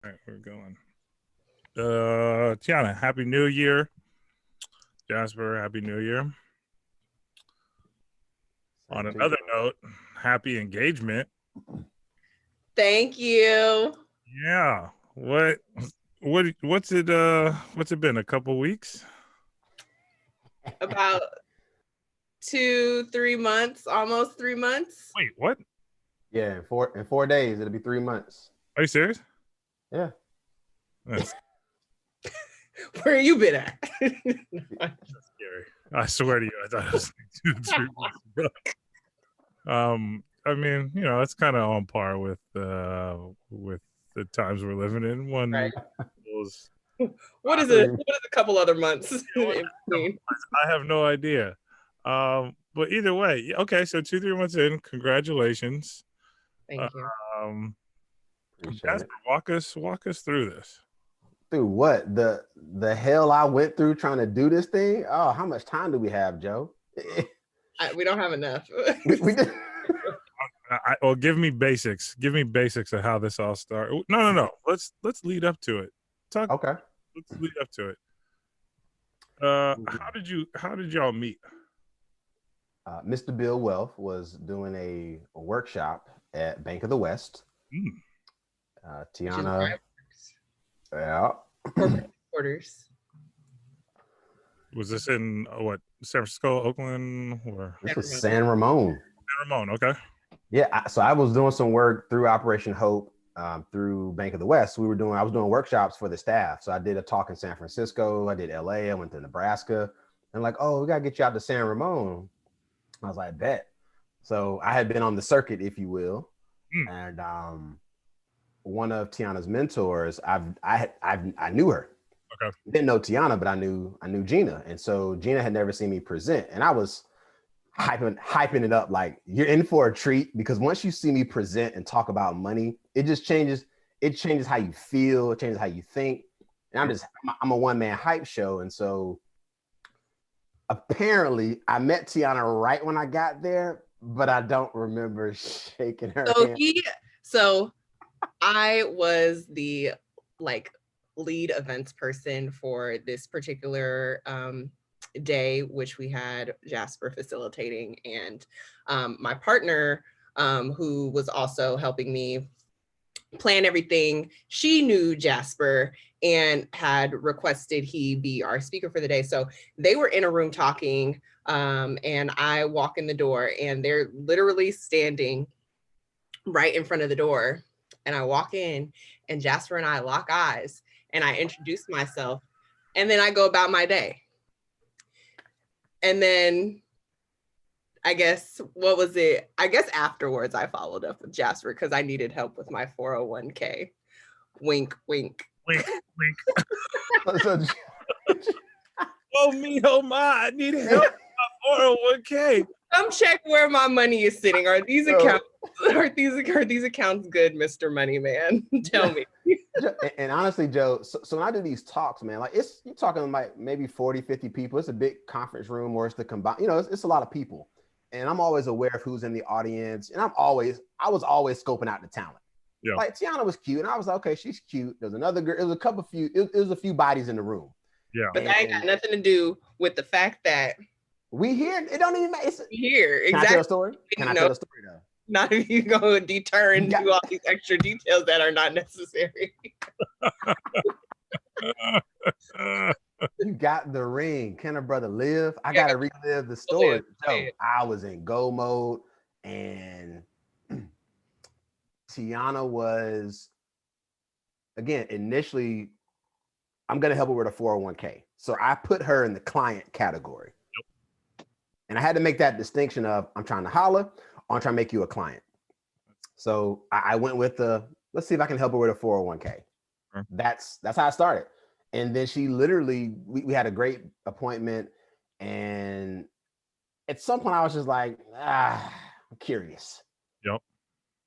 All right, we're going. Tiyanna, Happy New Year. Jasper, Happy New Year. On another note, happy engagement. Thank you. Yeah. What's it been? A couple weeks? About 2-3 months, almost 3 months. Wait, what? Yeah, in 4 days, it'll be 3 months. Are you serious? Yeah. That's Where you been at? scary. I swear to you, I thought it was like 2-3 months ago. I mean, it's kind of on par with the times we're living in. One Right. was, What is a couple other months in between? I have no idea. But either way, okay. So 2-3 months in, congratulations. Thank you. Jasper, walk us through this. Through what? The hell I went through trying to do this thing? Oh, how much time do we have, Joe? We don't have enough. we did. Well, give me basics. Give me basics of how this all started. No. Let's lead up to it. Okay. Let's lead up to it. How did y'all meet? Mr. Buildwealth was doing a workshop at Bank of the West. Tiyanna. Yeah. Corporate quarters. Was this in San Francisco, Oakland, or this was San Ramon? San Ramon, okay. Yeah, so I was doing some work through Operation Hope, through Bank of the West. I was doing workshops for the staff. So I did a talk in San Francisco. I did LA. I went to Nebraska. And like, oh, we gotta get you out to San Ramon. I was like, bet. So I had been on the circuit, if you will, and one of Tiyanna's mentors, I knew her. Okay. Didn't know Tiyanna, but I knew Gina, and so Gina had never seen me present, and I was hyping it up like you're in for a treat, because once you see me present and talk about money, it just changes. It changes how you feel. It changes how you think. And I'm a one-man hype show, and so apparently I met Tiyanna right when I got there, but I don't remember shaking her hand. So I was the lead events person for this particular day, which we had Jasper facilitating, and my partner, who was also helping me plan everything, she knew Jasper and had requested he be our speaker for the day. So they were in a room talking, and I walk in the door and they're literally standing right in front of the door. And I walk in and Jasper and I lock eyes and I introduce myself, and then I go about my day. And then I guess afterwards I followed up with Jasper because I needed help with my 401k. Wink, wink. Wink, wink. Oh my, I need help with my 401k. Come check where my money is sitting. Are these accounts good, Mr. Money Man? Tell me. And honestly, Joe, so when I do these talks, man, like you're talking like maybe 40, 50 people. It's a big conference room, or it's the combined, it's a lot of people. And I'm always aware of who's in the audience. And I was always scoping out the talent. Yeah. Like Tiyanna was cute, and I was like, okay, she's cute. There's another girl. It was a few bodies in the room. Yeah. But that ain't got nothing to do with the fact that we here. It don't even matter. We here. Exactly. Can I tell a story? Can I tell a story though? Not if you go deter and do all these extra details that are not necessary. You got the ring. Can a brother live? I gotta relive the story. So I was in go mode, and Tiyanna was, again, initially, I'm gonna help her with a 401k. So I put her in the client category. Yep. And I had to make that distinction of I'm trying to holler, or I'm trying to make you a client. So I went with let's see if I can help her with a 401k. Sure. That's how I started. And then she literally, we had a great appointment. And at some point I was just like, I'm curious. Yep.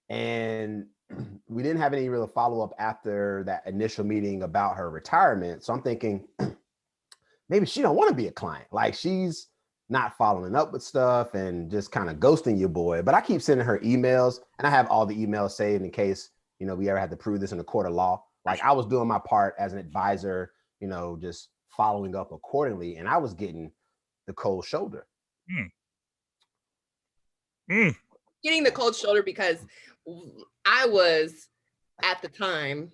And we didn't have any real follow-up after that initial meeting about her retirement. So I'm thinking, maybe she don't want to be a client. Like she's not following up with stuff and just kind of ghosting your boy. But I keep sending her emails, and I have all the emails saved in case, we ever had to prove this in a court of law. Like I was doing my part as an advisor, just following up accordingly, and I was getting the cold shoulder. Getting the cold shoulder because I was at the time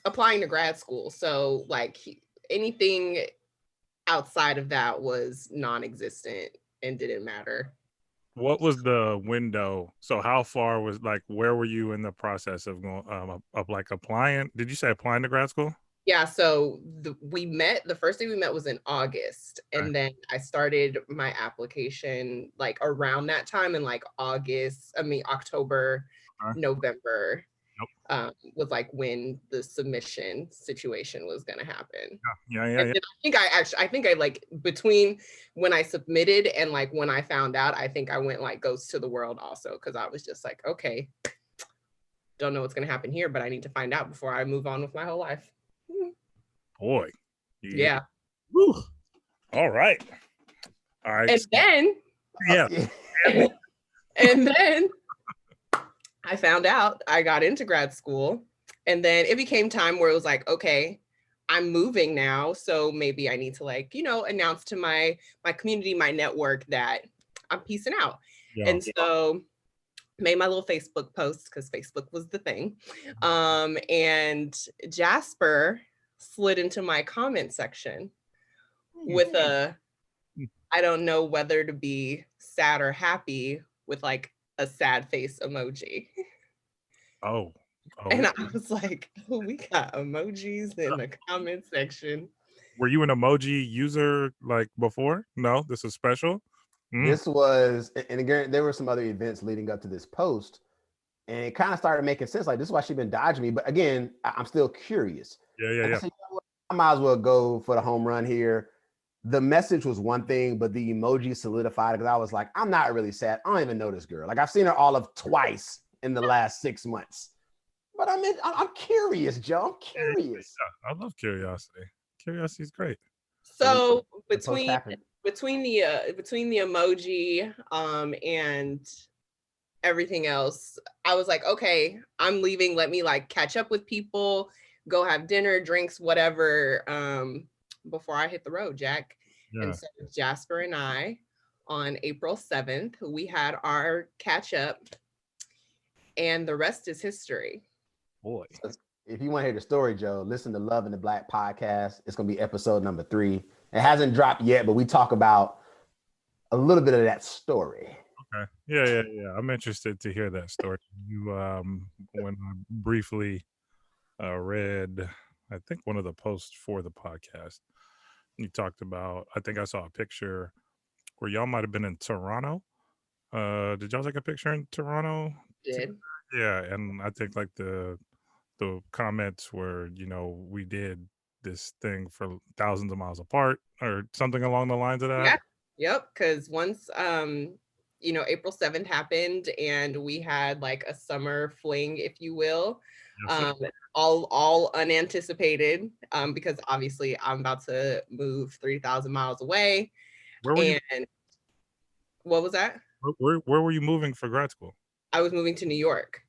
applying to grad school. So like anything outside of that was non-existent and didn't matter. What was the window? So how far was, like, where were you in the process of going of like applying? Did you say applying to grad school? Yeah, so the first day we met was in August, and then I started my application like around that time in like October, November. Was like when the submission situation was gonna happen. Yeah. I think I like between when I submitted and like when I found out, I think I went like ghost to the world also, because I was just like, okay, don't know what's gonna happen here, but I need to find out before I move on with my whole life. Boy. Yeah. Woo. All right. And then and then I found out I got into grad school, and then it became time where it was like, okay, I'm moving now, so maybe I need to like, announce to my community, my network, that I'm peacing out. Yeah. And so made my little Facebook post because Facebook was the thing. And Jasper slid into my comment section with I don't know whether to be sad or happy, with like a sad face emoji. Oh. And I was like, oh, we got emojis in the comment section. Were you an emoji user like before? No, this is special. This was, and again, there were some other events leading up to this post, and it kind of started making sense. Like, this is why she's been dodging me. But again, I'm still curious. Yeah. I said, I might as well go for the home run here. The message was one thing, but the emoji solidified it, because I was like, I'm not really sad. I don't even know this girl. Like, I've seen her all of twice in the last 6 months. But I'm curious, Joe. I'm curious. Yeah, I love curiosity. Curiosity is great. So between the emoji and everything else, I was like, okay, I'm leaving. Let me like catch up with people, go have dinner, drinks, whatever, before I hit the road, Jack. Yeah. And so Jasper and I, on April 7th, we had our catch up, and the rest is history. Boy. So if you want to hear the story, Joe, listen to Love in the Black podcast. It's going to be episode number 3. It hasn't dropped yet, but we talk about a little bit of that story. Okay. Yeah. I'm interested to hear that story. You, when I briefly read, I think, one of the posts for the podcast, you talked about, I think I saw a picture where y'all might have been in Toronto. Did y'all take a picture in Toronto? Did. Yeah, and I think like the comments were, we did this thing for thousands of miles apart or something along the lines of that. Yeah. Yep. Because once April 7th happened, and we had like a summer fling, if you will. Yes, all unanticipated, because obviously I'm about to move 3,000 miles away. Where were you? What was that? Where were you moving for grad school? I was moving to New York.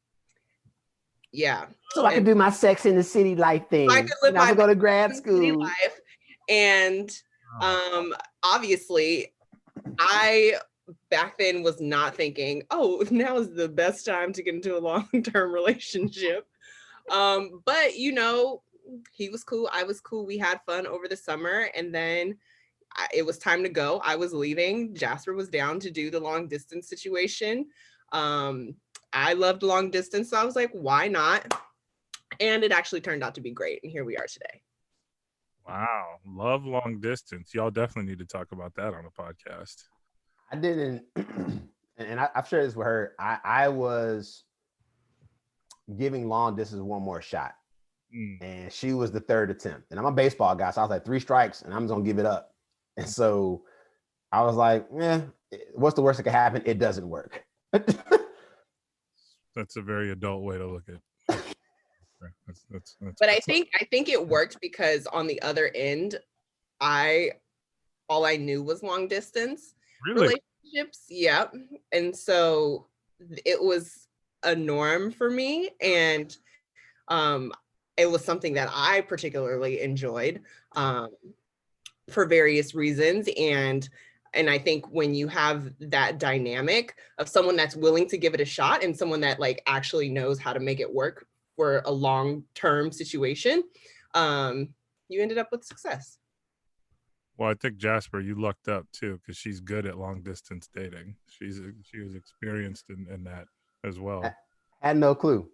Yeah. So I could do my Sex in the City life thing. I could live my go to grad school life. And obviously, I back then was not thinking, oh, now is the best time to get into a long-term relationship. But he was cool. I was cool. We had fun over the summer, and then it was time to go. I was leaving. Jasper was down to do the long distance situation. I loved long distance, so I was like, why not? And it actually turned out to be great, and here we are today. Wow, love long distance. Y'all definitely need to talk about that on a podcast. I didn't, and I've shared this with her. I was giving long distance one more shot, and she was the third attempt. And I'm a baseball guy, so I was like, 3 strikes, and I'm just gonna give it up. And so I was like, what's the worst that could happen? It doesn't work. That's a very adult way to look at it. That's but I think it worked because on the other end, all I knew was long distance relationships. Yeah. And so it was a norm for me. And it was something that I particularly enjoyed for various reasons. And I think when you have that dynamic of someone that's willing to give it a shot and someone that like actually knows how to make it work for a long-term situation, you ended up with success. Well, I think Jasper, you lucked up too, because she's good at long distance dating. She was experienced in that as well. Had no clue.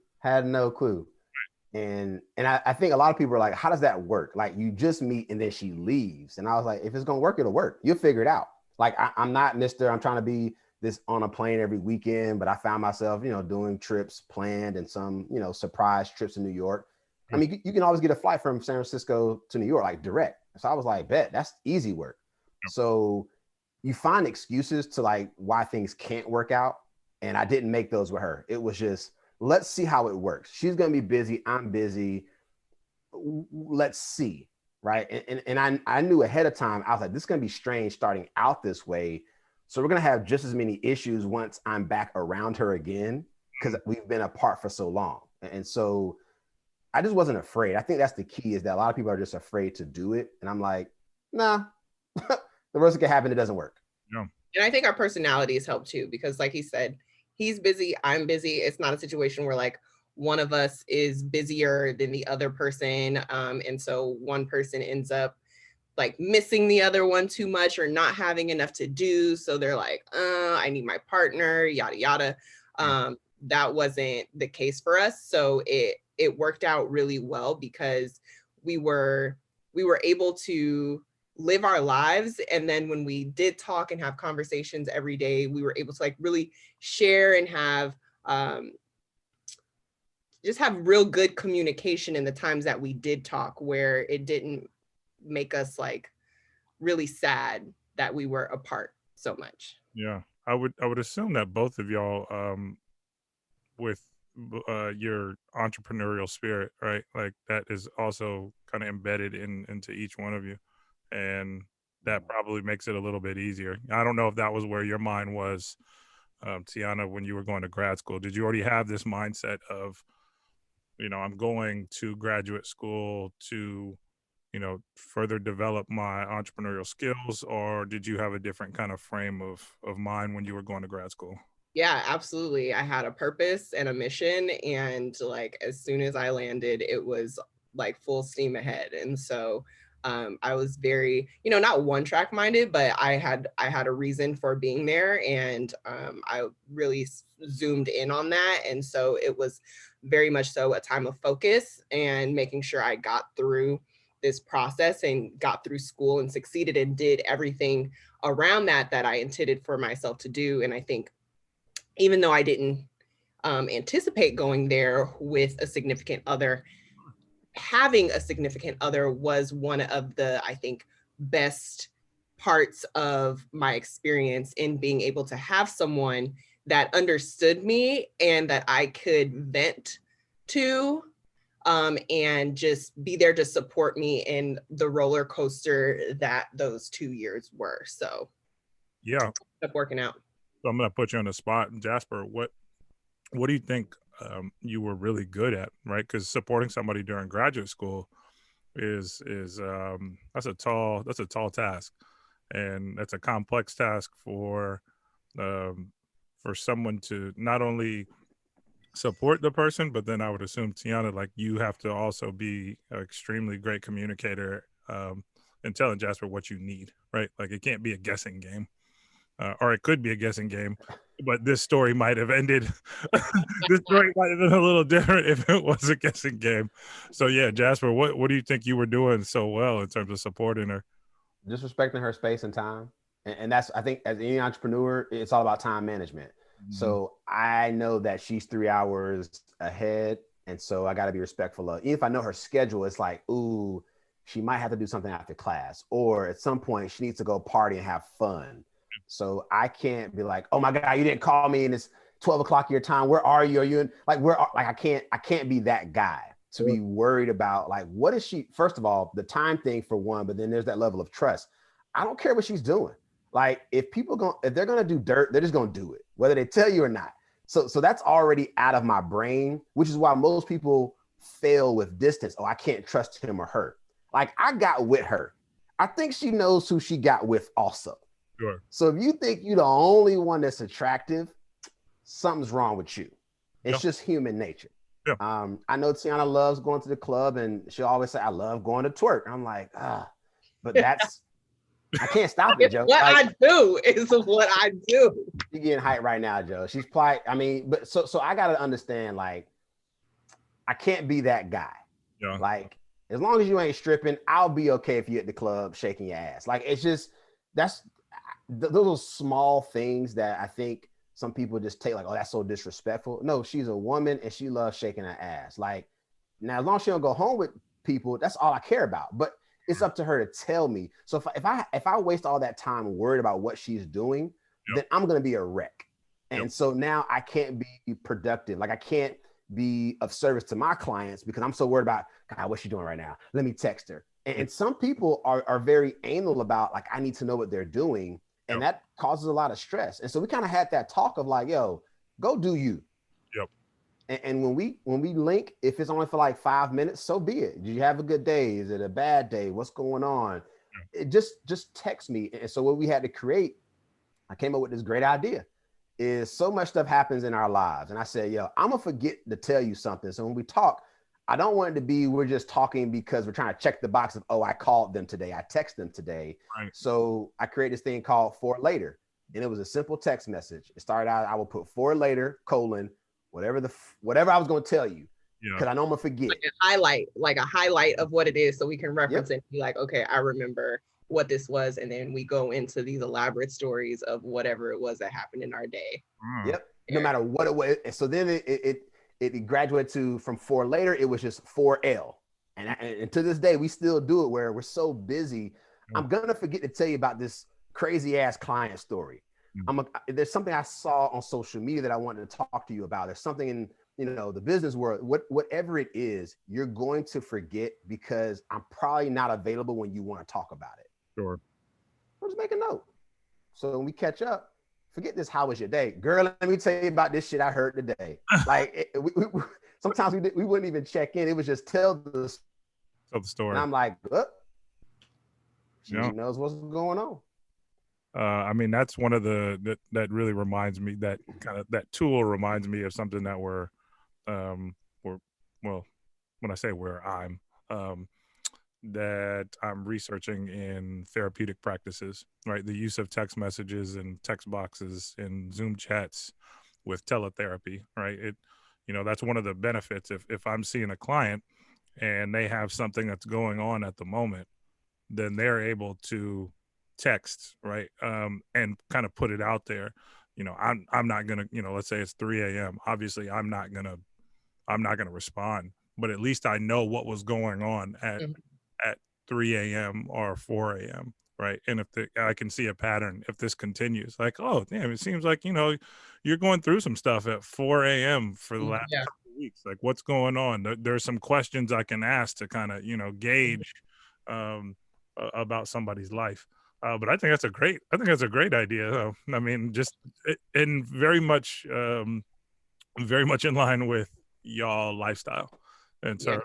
And I think a lot of people are like, how does that work? Like you just meet and then she leaves. And I was like, if it's gonna work, it'll work. You'll figure it out. Like I'm not I'm trying to be this on a plane every weekend, but I found myself, doing trips planned and some, surprise trips to New York. I mean, you can always get a flight from San Francisco to New York, like direct. So I was like, bet, that's easy work. So you find excuses to like why things can't work out. And I didn't make those with her. It was just, let's see how it works. She's going to be busy. I'm busy. Let's see. Right. And I knew ahead of time, I was like, this is going to be strange starting out this way. So we're going to have just as many issues once I'm back around her again, because we've been apart for so long. And so I just wasn't afraid. I think that's the key, is that a lot of people are just afraid to do it. And I'm like, nah, the worst that can happen, it doesn't work. Yeah. And I think our personalities help too, because like he said, he's busy, I'm busy. It's not a situation where like one of us is busier than the other person. And so one person ends up like missing the other one too much or not having enough to do. So they're like, I need my partner, yada, yada. That wasn't the case for us. So it worked out really well because we were able to live our lives. And then when we did talk and have conversations every day, we were able to like really share and have just have real good communication in the times that we did talk, where it didn't make us like really sad that we were apart so much. Yeah. I would assume that both of y'all, with your entrepreneurial spirit, right? Like that is also kind of embedded into each one of you. And that probably makes it a little bit easier. I don't know if that was where your mind was, Tiyanna, when you were going to grad school. Did you already have this mindset of, I'm going to graduate school to, further develop my entrepreneurial skills, or did you have a different kind of frame of mind when you were going to grad school? Yeah, absolutely. I had a purpose and a mission, and like as soon as I landed, it was like full steam ahead. And so I was very, not one track minded, but I had a reason for being there, and I really zoomed in on that. And so it was very much so a time of focus and making sure I got through this process and got through school and succeeded and did everything around that I intended for myself to do. And I think even though I didn't anticipate going there with a significant other, having a significant other was one of the, I think, best parts of my experience in being able to have someone that understood me and that I could vent to, and just be there to support me in the roller coaster that those 2 years were. So yeah, it's working out. So I'm going to put you on the spot. Jasper, what do you think you were really good at, right? Because supporting somebody during graduate school is that's a tall task, and that's a complex task for someone to not only support the person, but then I would assume, Tiyanna, like you have to also be an extremely great communicator, and telling Jasper what you need, right? Like it can't be a guessing game. Or it could be a guessing game, but this story might have ended. This story might have been a little different if it was a guessing game. So yeah, Jasper, what do you think you were doing so well in terms of supporting her? Just respecting her space and time. And that's, I think, as any entrepreneur, it's all about time management. Mm-hmm. So I know that she's 3 hours ahead. And so I got to be respectful of, even if I know her schedule, it's like, ooh, she might have to do something after class, or at some point she needs to go party and have fun. So I can't be like, oh my God, you didn't call me and it's 12 o'clock your time. Where are you? Are you in? Like, I can't be that guy to be worried about, like, what is she? First of all, the time thing for one, but then there's that level of trust. I don't care what she's doing. Like, if they're going to do dirt, they're just going to do it, whether they tell you or not. So that's already out of my brain, which is why most people fail with distance. Oh, I can't trust him or her. Like, I got with her. I think she knows who she got with also. Sure. So if you think you're the only one that's attractive, something's wrong with you. It's just human nature. Yeah. I know Tiyanna loves going to the club, and she'll always say, I love going to twerk. I'm like, but that's, I can't stop it, Joe. What like, I do is what I do. She's getting hyped right now, Joe. She's probably, I mean, but so I got to understand, like, I can't be that guy. Yeah. Like, as long as you ain't stripping, I'll be okay if you're at the club shaking your ass. Like, it's just, those are small things that I think some people just take like, oh, that's so disrespectful. No, she's a woman and she loves shaking her ass. Like, now, as long as she don't go home with people, that's all I care about. But it's up to her to tell me. So if I waste all that time worried about what she's doing, then I'm going to be a wreck. And so now I can't be productive. Like, I can't be of service to my clients because I'm so worried about, God, what's she doing right now? Let me text her. And some people are very anal about, like, I need to know what they're doing. And that causes a lot of stress. And so we kind of had that talk of like, yo, go do you. Yep. And when we link, if it's only for like 5 minutes, so be it. Did you have a good day? Is it a bad day? What's going on? It just text me. And so what we had to create, I came up with this great idea. Is so much stuff happens in our lives. And I said, yo, I'm gonna forget to tell you something. So when we talk, I don't want it to be, we're just talking because we're trying to check the box of, oh, I called them today. I texted them today. Right. So I created this thing called For Later. And it was a simple text message. It started out, I will put for later, whatever I was going to tell you. Because I know I'm going to forget. Like a highlight of what it is so we can reference it and be like, okay, I remember what this was. And then we go into these elaborate stories of whatever it was that happened in our day. Yep. No matter what it was. And so then it graduated to, from For Later, it was just 4L. And to this day, we still do it where we're so busy. I'm going to forget to tell you about this crazy ass client story. There's something I saw on social media that I wanted to talk to you about. There's something in, the business world, whatever it is, you're going to forget because I'm probably not available when you want to talk about it. Sure. I'll just make a note. So when we catch up, forget this, how was your day? Girl, let me tell you about this shit I heard today. Like, sometimes we wouldn't even check in. It was just tell the story. And I'm like, she knows what's going on. I mean, that's one of that really reminds me, that tool reminds me of something that when I say that I'm researching in therapeutic practices, right? The use of text messages and text boxes and Zoom chats with teletherapy, right? That's one of the benefits. If I'm seeing a client and they have something that's going on at the moment, then they're able to text, right? And kind of put it out there. I'm not gonna, let's say it's 3 a.m. Obviously, I'm not gonna respond, but at least I know what was going on at 3 a.m. or 4 a.m. right? And if I can see a pattern, if this continues, like, oh damn, it seems like you're going through some stuff at 4 a.m. for the last couple weeks. Like, what's going on? There's some questions I can ask to kind of gauge about somebody's life. But I think that's a great idea. I mean, just and very much in line with y'all lifestyle and so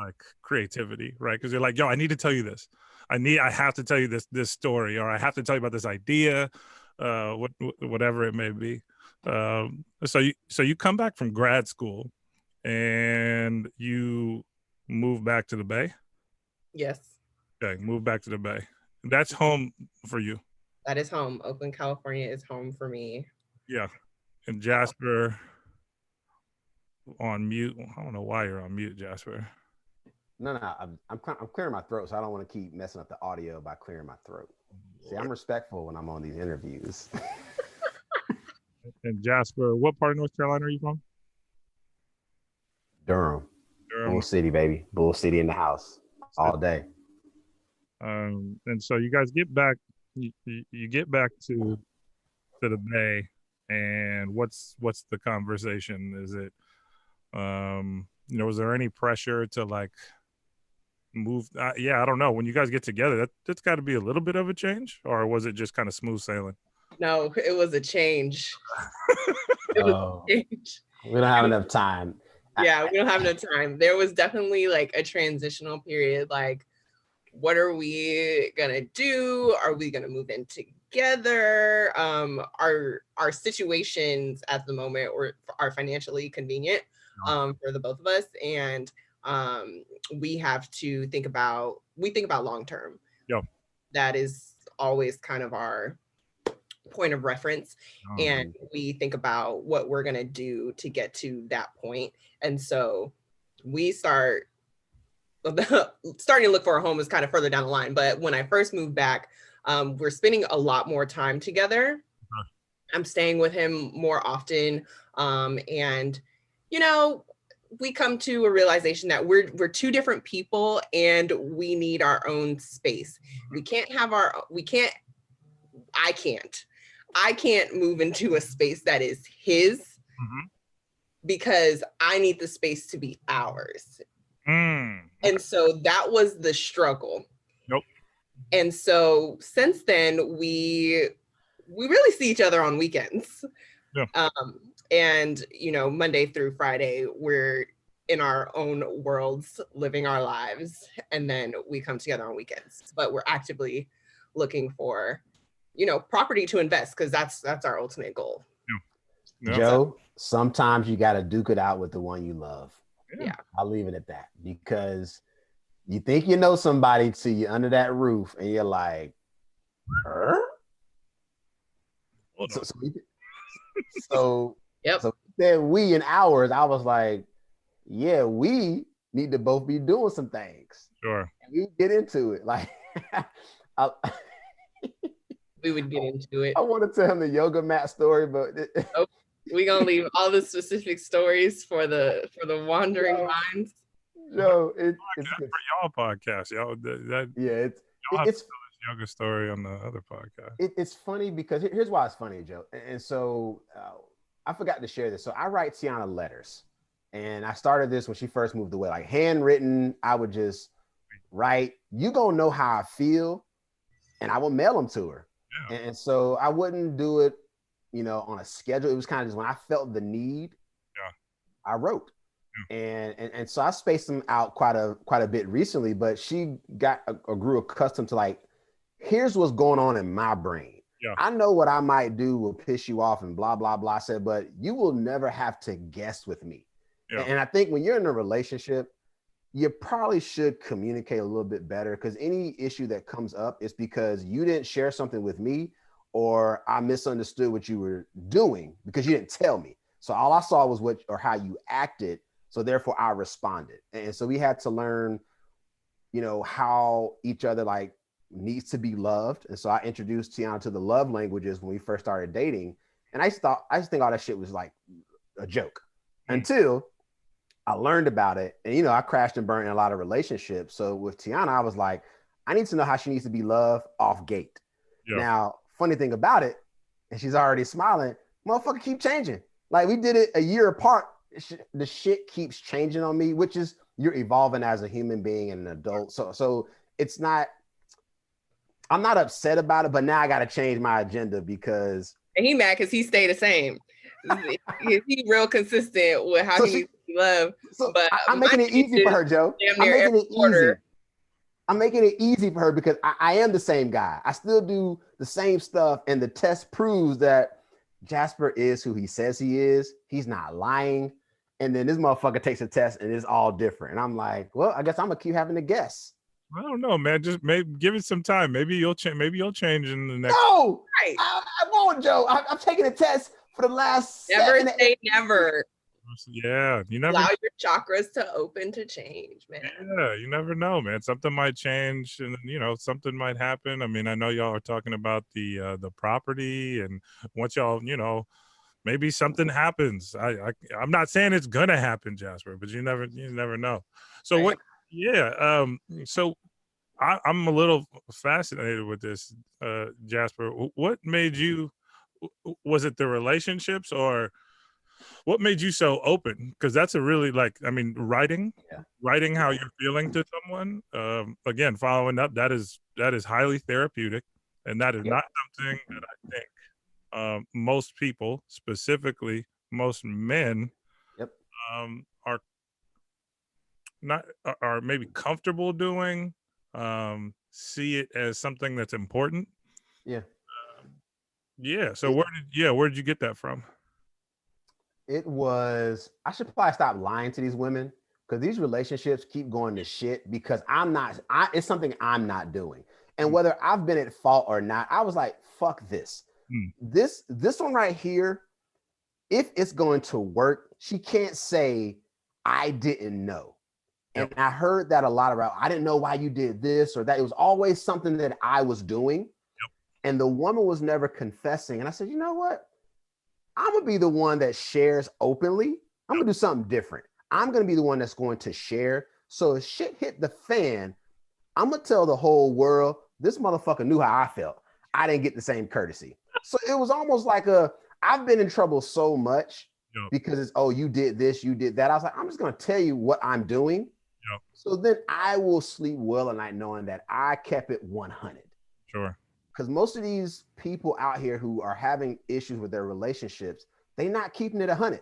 like creativity, right? Because you're like, yo, I need to tell you this. I have to tell you this story, or I have to tell you about this idea, whatever it may be. So you come back from grad school and you move back to the Bay. Yes. Okay, move back to the Bay. That's home for you. That is home. Oakland, California is home for me. Yeah. And Jasper on mute. I don't know why you're on mute, Jasper. No, I'm clearing my throat, so I don't want to keep messing up the audio by clearing my throat. See, I'm respectful when I'm on these interviews. And Jasper, what part of North Carolina are you from? Durham. Bull City, baby. Bull City in the house all day. And so you guys get back. You get back to the Bay, and what's the conversation? Is it, was there any pressure to like move? I don't know. When you guys get together, that's got to be a little bit of a change, or was it just kind of smooth sailing? No, it was a change. We don't have enough time. Yeah, we don't have no time. There was definitely like a transitional period. Like, what are we gonna do? Are we gonna move in together? Our situations at the moment are financially convenient for the both of us, and we have to think about long term. Yeah. That is always kind of our point of reference, and we think about what we're gonna do to get to that point. And so we starting to look for a home is kind of further down the line. But when I first moved back, we're spending a lot more time together. I'm staying with him more often. And, you know, we come to a realization that we're two different people and we need our own space. I can't move into a space that is his because I need the space to be ours. And so that was the struggle. Nope. And so since then, we really see each other on weekends. Yeah. And, you know, Monday through Friday, we're in our own worlds, living our lives. And then we come together on weekends. But we're actively looking for, you know, property to invest, because that's our ultimate goal. Yeah. Joe, sometimes you got to duke it out with the one you love. Yeah. I'll leave it at that, because you think you know somebody till you're under that roof and you're like, her? So yep. So then we and ours, I was like, yeah, we need to both be doing some things. Sure. And we get into it. Like we would get into it. I want to tell him the yoga mat story, but we're gonna leave all the specific stories for the wandering minds. No, it's for y'all podcast. Y'all it's this yoga story on the other podcast. It's funny because here's why it's funny, Joe. And so I forgot to share this. So I write Tiyanna letters, and I started this when she first moved away, like handwritten. I would just write, you gonna know how I feel, and I will mail them to her. Yeah. And so I wouldn't do it, you know, on a schedule. It was kind of just when I felt the need, I wrote. And so I spaced them out quite a bit recently, but she got or grew accustomed to like, here's what's going on in my brain. Yeah. I know what I might do will piss you off and blah, blah, blah. I said, but you will never have to guess with me. Yeah. And I think when you're in a relationship, you probably should communicate a little bit better, because any issue that comes up is because you didn't share something with me, or I misunderstood what you were doing because you didn't tell me. So all I saw was what or how you acted. So therefore I responded. And so we had to learn, you know, how each other like needs to be loved. And so I introduced Tiyanna to the love languages when we first started dating. And I just think all that shit was like a joke until I learned about it. And, you know, I crashed and burned in a lot of relationships. So with Tiyanna, I was like, I need to know how she needs to be loved off gate. Yeah. Now, funny thing about it, and she's already smiling, motherfucker keep changing. Like we did it a year apart. The shit keeps changing on me, which is you're evolving as a human being and an adult. So it's not, I'm not upset about it, but now I got to change my agenda because. And he mad because he stayed the same. He real consistent with how he needs to be loved. So but I'm making it easy for her, Joe. I'm making it easy. I'm making it easy for her because I am the same guy. I still do the same stuff. And the test proves that Jasper is who he says he is. He's not lying. And then this motherfucker takes a test and it's all different. And I'm like, well, I guess I'm gonna keep having to guess. I don't know, man. Just maybe give it some time. Maybe you'll change. Maybe you'll change in the next. No, right. I won't, Joe. I'm taking a test for the last. Never say never. Yeah, you never allow your chakras to open to change, man. Yeah, you never know, man. Something might change, and you know, something might happen. I mean, I know y'all are talking about the property, and once y'all, you know, maybe something happens. I'm not saying it's gonna happen, Jasper, but you never know. So right. What? Yeah. So I'm a little fascinated with this, Jasper. What made you? Was it the relationships or? What made you so open? Because that's a really writing how you're feeling to someone. Again, following up, that is highly therapeutic, and that is not something that I think most people, specifically most men, are not are maybe comfortable doing, see it as something that's important. Yeah. Yeah. So It, where did you get that from? it was, I should probably stop lying to these women because these relationships keep going to shit because it's something I'm not doing. And Mm, whether I've been at fault or not, I was like, fuck this. mm, This one right here, if it's going to work, she can't say, I didn't know. yep. And I heard that a lot about, I didn't know why you did this or that. It was always something that I was doing. And the woman was never confessing. And I said, you know what? I'm going to be the one that shares openly. I'm going to do something different. I'm going to be the one that's going to share. So if shit hit the fan, I'm going to tell the whole world, this motherfucker knew how I felt. I didn't get the same courtesy. So it was almost like I've been in trouble so much Yep. because it's, oh, you did this, you did that. I was like, I'm just going to tell you what I'm doing. Yep. So then I will sleep well at night knowing that I kept it 100. Sure. Because most of these people out here who are having issues with their relationships, they're not keeping it 100.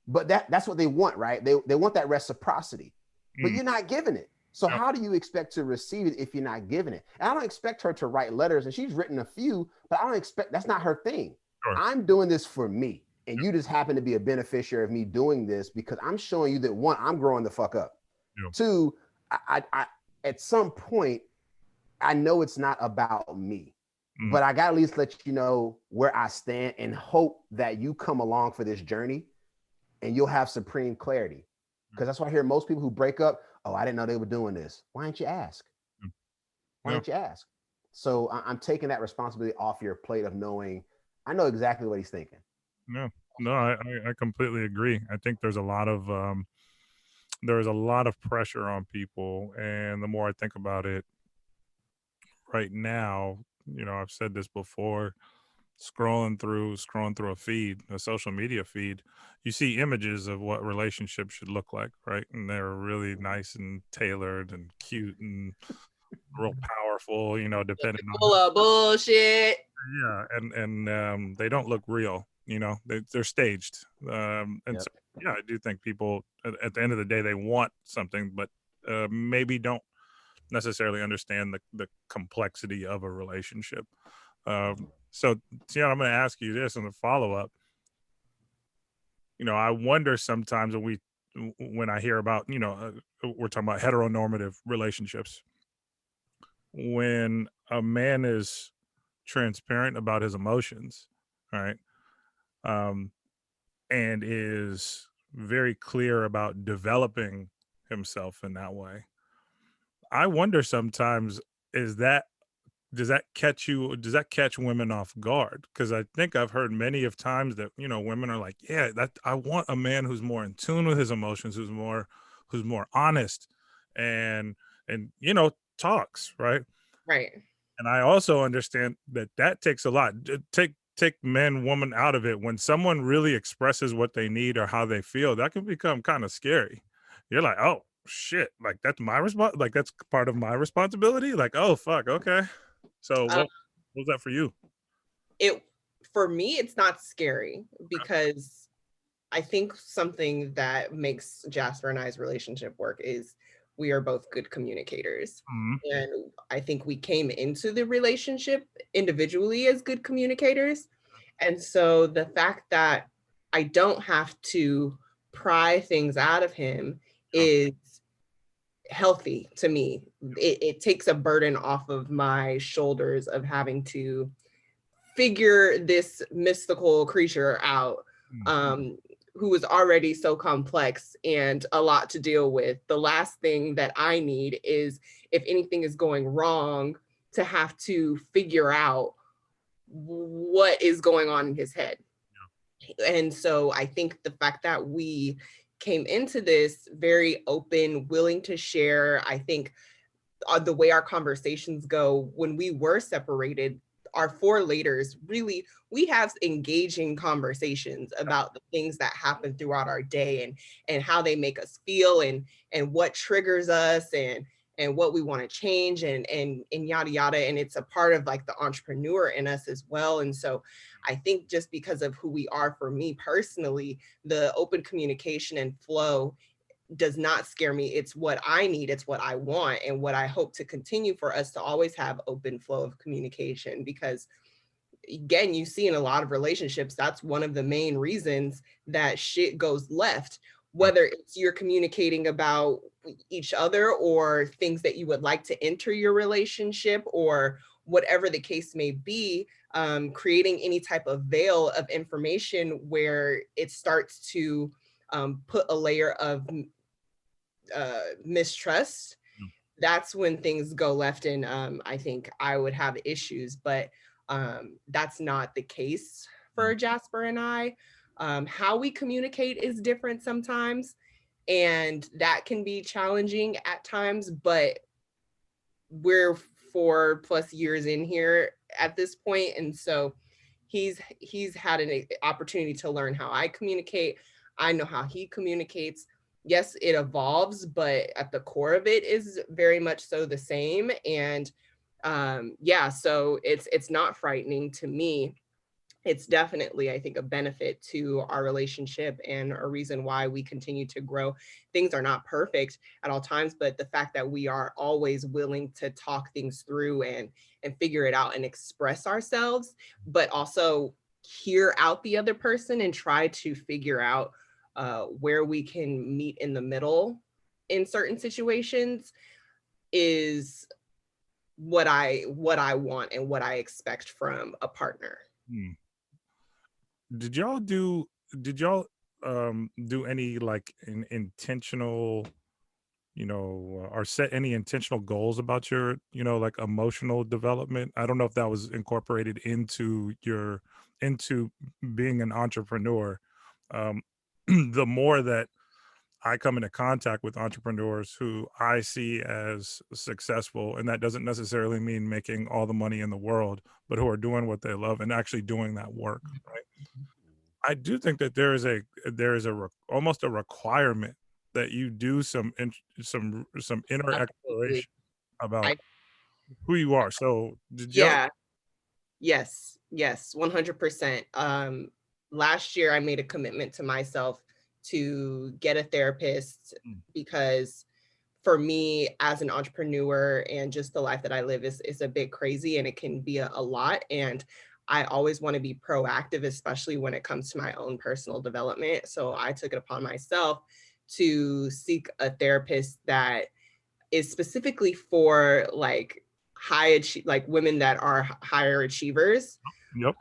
But that's what they want, right? They want that reciprocity, but Mm, you're not giving it. So yep. how do you expect to receive it if you're not giving it? And I don't expect her to write letters, and she's written a few, but I don't expect, that's not her thing. Sure. I'm doing this for me, and you just happen to be a beneficiary of me doing this because I'm showing you that, one, I'm growing the fuck up. Yep. Two, I at some point, I know it's not about me, but I got to at least let you know where I stand and hope that you come along for this journey and you'll have supreme clarity. Because that's why I hear most people who break up, oh, I didn't know they were doing this. Why didn't you ask? Why Yeah. didn't you ask? So I'm taking that responsibility off your plate of knowing I know exactly what he's thinking. No, no, I completely agree. I think there's a lot of pressure on people, and the more I think about it right now, I've said this before, scrolling through a social media feed, you see images of what relationships should look like, right? And they're really nice and tailored and cute and real powerful, depending Full on of bullshit. and they don't look real, they're staged. And so yeah, I do think people at the end of the day they want something, but maybe don't necessarily understand the complexity of a relationship. So Tiyanna, I'm going to ask you this in the follow-up. I wonder sometimes when I hear about, we're talking about heteronormative relationships, when a man is transparent about his emotions, right? Um, and is very clear about developing himself in that way. I wonder sometimes, is that does that catch women off guard? Because I think I've heard many of times that, women are like, yeah, that I want a man who's more in tune with his emotions, who's more honest and talks, right? Right. And I also understand that that takes a lot. Take men, woman out of it. When someone really expresses what they need or how they feel, that can become kind of scary. You're like, oh shit, like that's my response, like that's part of my responsibility. Like, oh fuck, okay. So Uh, what was that for you? it for me, it's not scary because I think something that makes Jasper and I's relationship work is we are both good communicators. Mhm. And I think we came into the relationship individually as good communicators. And so the fact that I don't have to pry things out of him Yeah. is healthy to me. It takes a burden off of my shoulders of having to figure this mystical creature out, Mm. who is already so complex and a lot to deal with. The last thing that I need is, if anything is going wrong, to have to figure out what is going on in his head. And so I think the fact that we came into this very open, willing to share, I think the way our conversations go when we were separated, our four laters, really, we have engaging conversations about the things that happen throughout our day and how they make us feel and what triggers us and what we want to change and yada yada. And it's a part of like the entrepreneur in us as well. And so I think just because of who we are, for me personally, the open communication and flow does not scare me. It's what I need. It's what I want, and what I hope to continue for us to always have open flow of communication. Because again, you see in a lot of relationships, that's one of the main reasons that shit goes left, whether it's you're communicating about each other or things that you would like to enter your relationship or whatever the case may be, creating any type of veil of information where it starts to put a layer of mistrust. That's when things go left, and I think I would have issues, but that's not the case for Jasper and I. How we communicate is different sometimes, and that can be challenging at times, but we're 4+ years in here at this point, and so he's had an opportunity to learn how I communicate. I know how he communicates. Yes, it evolves, but at the core of it is very much so the same. And yeah, so it's not frightening to me. It's definitely, I think, a benefit to our relationship and a reason why we continue to grow. Things are not perfect at all times, but the fact that we are always willing to talk things through and figure it out and express ourselves, but also hear out the other person and try to figure out where we can meet in the middle in certain situations is what I want and what I expect from a partner. Did y'all do any like intentional, or set any intentional goals about your, like emotional development? I don't know if that was incorporated into being an entrepreneur. The more that I come into contact with entrepreneurs who I see as successful, and that doesn't necessarily mean making all the money in the world, but who are doing what they love and actually doing that work, right? I do think that there is almost a requirement that you do some inner exploration about who you are. So did y'all? Yeah. Yes. 100%. Last year I made a commitment to myself to get a therapist because for me as an entrepreneur and just the life that I live is a bit crazy, and it can be a lot. And I always want to be proactive, especially when it comes to my own personal development. So I took it upon myself to seek a therapist that is specifically for like like women that are higher achievers. Yep.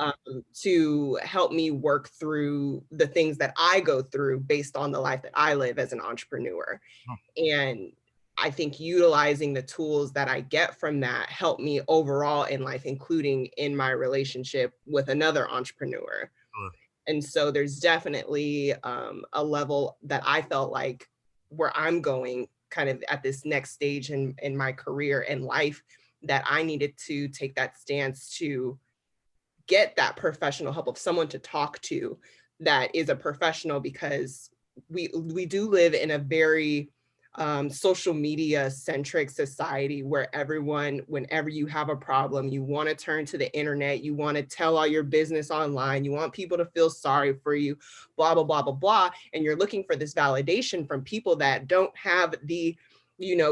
To help me work through the things that I go through based on the life that I live as an entrepreneur. And I think utilizing the tools that I get from that help me overall in life, including in my relationship with another entrepreneur. And so there's definitely a level that I felt like where I'm going kind of at this next stage in my career and life, that I needed to take that stance to get that professional help of someone to talk to that is a professional, because we do live in a very social media centric society where everyone, whenever you have a problem, you want to turn to the internet, you want to tell all your business online, you want people to feel sorry for you, blah, blah, blah, blah, blah. And you're looking for this validation from people that don't have the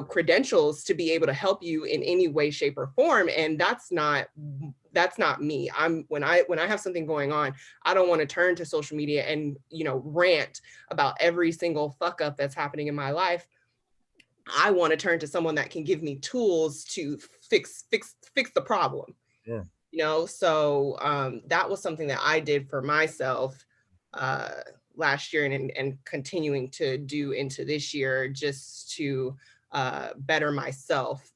credentials to be able to help you in any way, shape, or form. And that's not me. When I have something going on, I don't want to turn to social media and rant about every single fuck up that's happening in my life. I want to turn to someone that can give me tools to fix the problem. Yeah. So that was something that I did for myself last year and continuing to do into this year, just to better myself,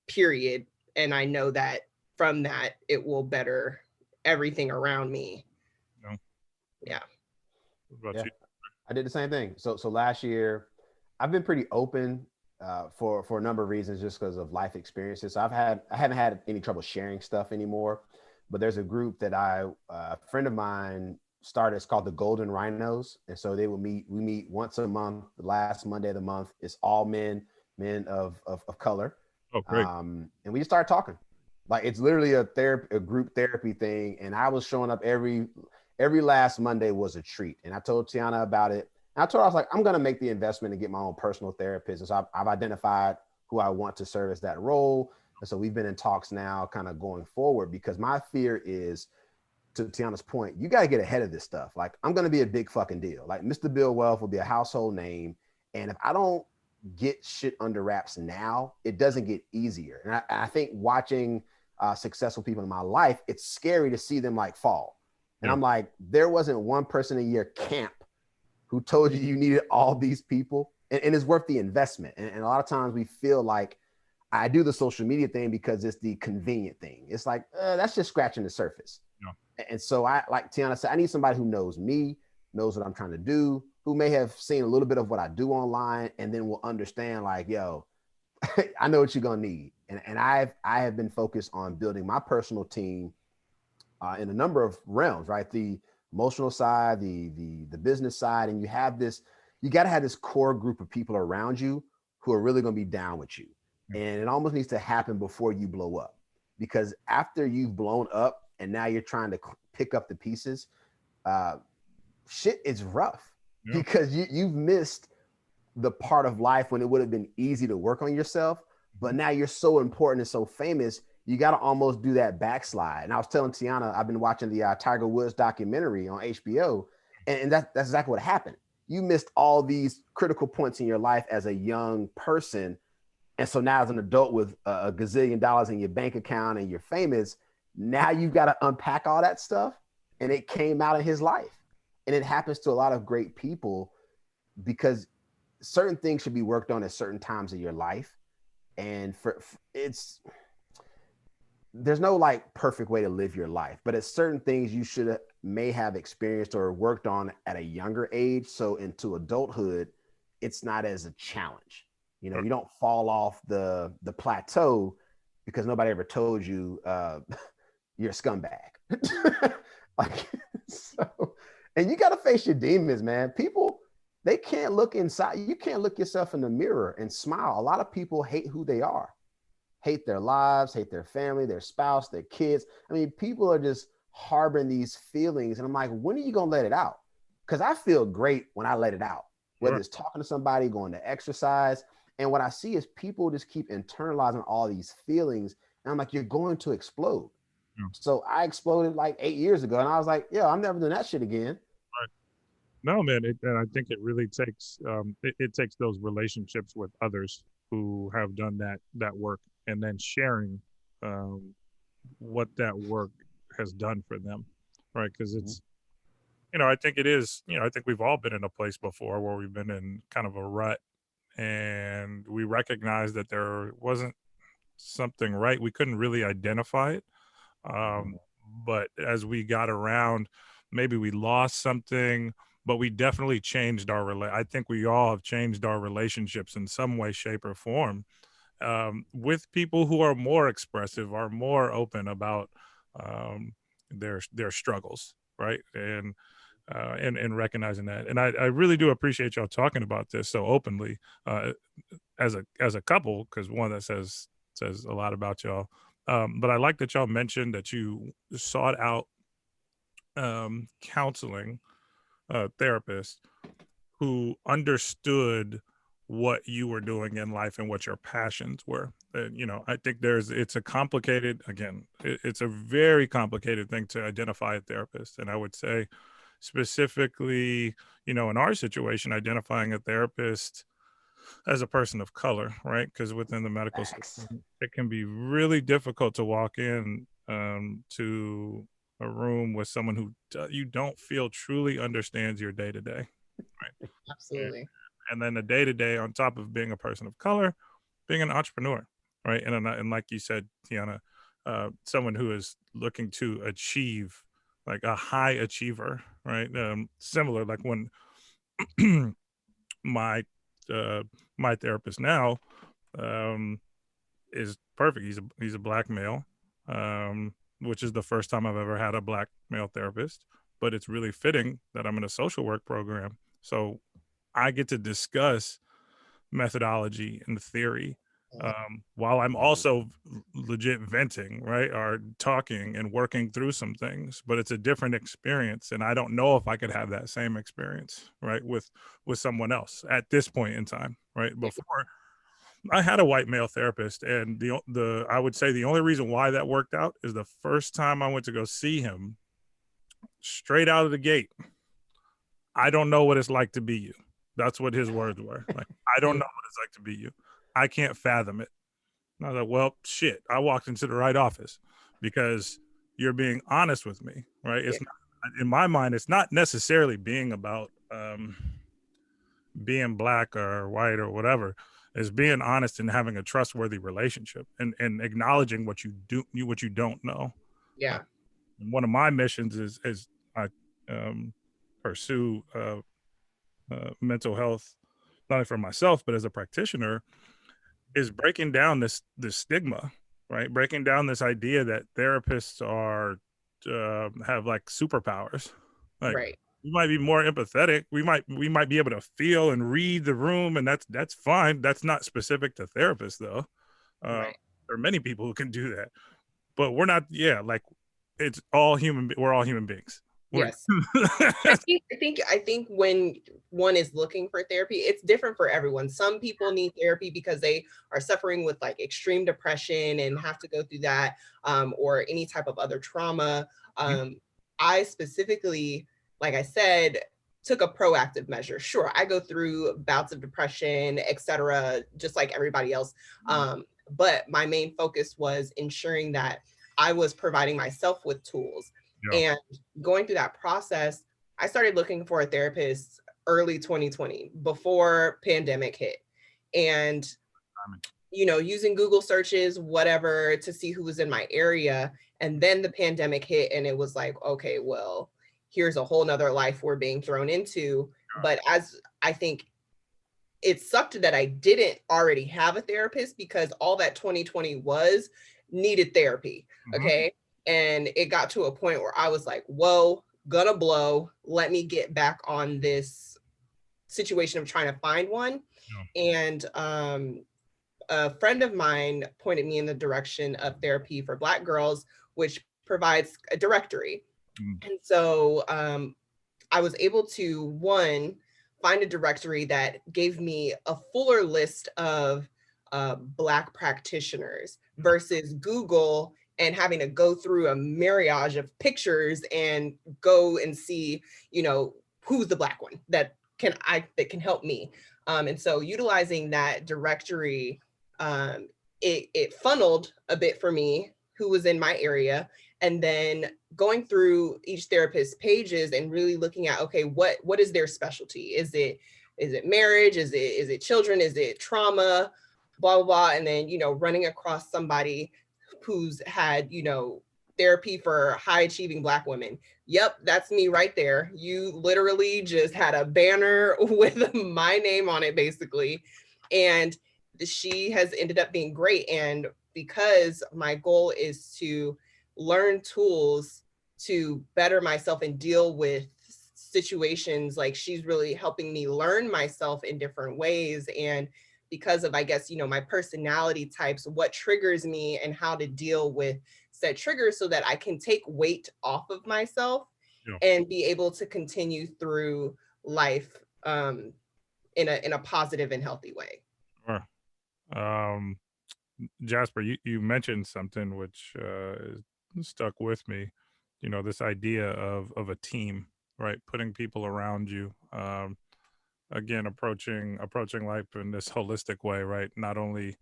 period. And I know that from that, it will better everything around me. Yeah. What about you? I did the same thing. So last year, I've been pretty open for a number of reasons, just because of life experiences. So I haven't had any trouble sharing stuff anymore. But there's a group that a friend of mine started. It's called the Golden Rhinos, and so we meet once a month. The last Monday of the month. It's all men of color. Oh, great. And we just started talking. Like, it's literally a group therapy thing. And I was showing up every last Monday was a treat. And I told Tiyanna about it. And I told her, I was like, I'm going to make the investment and get my own personal therapist. And so I've identified who I want to serve as that role. And so we've been in talks now kind of going forward, because my fear is, to Tiyanna's point, you got to get ahead of this stuff. Like, I'm going to be a big fucking deal. Like, Mr. Buildwealth will be a household name. And if I don't get shit under wraps now, it doesn't get easier. And I think watching successful people in my life, it's scary to see them like fall. And I'm like, there wasn't one person in your camp who told you you needed all these people. And it's worth the investment. And a lot of times we feel like, I do the social media thing because it's the convenient thing. It's like, that's just scratching the surface. Yeah. And so I, like Tiyanna said, I need somebody who knows me, knows what I'm trying to do, who may have seen a little bit of what I do online, and then will understand like, yo, I know what you're going to need. And I have been focused on building my personal team in a number of realms, right? The emotional side, the business side. And you got to have this core group of people around you who are really going to be down with you. And it almost needs to happen before you blow up, because after you've blown up and now you're trying to pick up the pieces, shit is rough because you've missed the part of life when it would have been easy to work on yourself. But now you're so important and so famous, you got to almost do that backslide. And I was telling Tiyanna, I've been watching the Tiger Woods documentary on HBO, and that's exactly what happened. You missed all these critical points in your life as a young person. And so now as an adult with a gazillion dollars in your bank account and you're famous, now you've got to unpack all that stuff. And it came out in his life. And it happens to a lot of great people, because certain things should be worked on at certain times of your life. And there's no like perfect way to live your life, but it's certain things you may have experienced or worked on at a younger age. So into adulthood, it's not as a challenge. You know, you don't fall off the plateau because nobody ever told you you're a scumbag. Like, so, and you got to face your demons, man. People, they can't look inside. You can't look yourself in the mirror and smile. A lot of people hate who they are, hate their lives, hate their family, their spouse, their kids. I mean, people are just harboring these feelings. And I'm like, when are you going to let it out? Because I feel great when I let it out, whether it's talking to somebody, going to exercise. And what I see is people just keep internalizing all these feelings. And I'm like, you're going to explode. Yeah. So I exploded like 8 years ago. And I was like, yeah, I'm never doing that shit again. Right. No, man. And I think it really takes, it takes those relationships with others who have done that work, and then sharing what that work has done for them. Right. Because it's, I think it is, I think we've all been in a place before where we've been in kind of a rut, and we recognized that there wasn't something right. We couldn't really identify it. But as we got around, maybe we lost something, but we definitely changed I think we all have changed our relationships in some way, shape, or form, with people who are more expressive, are more open about their struggles, right? And recognizing that. And I really do appreciate y'all talking about this so openly as a couple, because one, that says a lot about y'all. But I like that y'all mentioned that you sought out counseling therapists who understood what you were doing in life and what your passions were. And, I think it's a complicated, again, it's a very complicated thing to identify a therapist. And I would say specifically, in our situation, identifying a therapist as a person of color, right? Because within the medical system, it can be really difficult to walk in to a room with someone who you don't feel truly understands your day-to-day, right? Absolutely. And then the day-to-day, on top of being a person of color, being an entrepreneur, right? And like you said, Tiyanna, someone who is looking to achieve, like a high achiever, right? Similar, like when my therapist now is perfect. He's a black male, which is the first time I've ever had a black male therapist. But it's really fitting that I'm in a social work program, so I get to discuss methodology and theory while I'm also legit venting, right, or talking and working through some things. But it's a different experience, and I don't know if I could have that same experience, right, with someone else at this point in time, right. Before, I had a white male therapist, and the I would say the only reason why that worked out is the first time I went to go see him, straight out of the gate, I don't know what it's like to be you. That's what his words were. Like, I don't know what it's like to be you. I can't fathom it. And I was like, well, shit, I walked into the right office because you're being honest with me, right? It's not, in my mind, it's not necessarily being about being black or white or whatever. It's being honest and having a trustworthy relationship and acknowledging what you what you don't know. Yeah. And one of my missions is I pursue mental health, not only for myself but as a practitioner, is breaking down this stigma, right? Breaking down this idea that therapists are have like superpowers. Like, Right. we might be more empathetic. We might be able to feel and read the room, and that's fine. That's not specific to therapists, though. Right. There are many people who can do that, but we're not. Yeah, like, it's all human. We're all human beings. Yes. I think when one is looking for therapy, it's different for everyone. Some people need therapy because they are suffering with like extreme depression and have to go through that, or any type of other trauma. I specifically, like I said, took a proactive measure. Sure, I go through bouts of depression, etc., just like everybody else. But my main focus was ensuring that I was providing myself with tools. And going through that process, I started looking for a therapist early 2020, before pandemic hit. And, using Google searches, whatever, to see who was in my area. And then the pandemic hit, and it was like, okay, well, here's a whole nother life we're being thrown into. But as I think it sucked that I didn't already have a therapist, because all that 2020 needed therapy. Okay. And it got to a point where I was like, whoa, gonna blow. Let me get back on this situation of trying to find one. And a friend of mine pointed me in the direction of therapy for Black girls, which provides a directory. And so I was able to, one, find a directory that gave me a fuller list of Black practitioners versus Google and having to go through a myriad of pictures and go and see, who's the Black one that can help me. And so utilizing that directory, it funneled a bit for me who was in my area, and then going through each therapist's pages and really looking at, okay, what is their specialty? Is it marriage? Is it children? Is it trauma? Blah, blah, blah. And then, running across somebody who's had, therapy for high achieving Black women. Yep, that's me right there. You literally just had a banner with my name on it, basically. And she has ended up being great. And because my goal is to learn tools to better myself and deal with situations, like, she's really helping me learn myself in different ways. And because of, I guess, my personality types, what triggers me and how to deal with said triggers so that I can take weight off of myself and be able to continue through life in a positive and healthy way. Sure. Jasper, you mentioned something which stuck with me. This idea of a team, right? Putting people around you. Again, approaching life in this holistic way, right? Not only,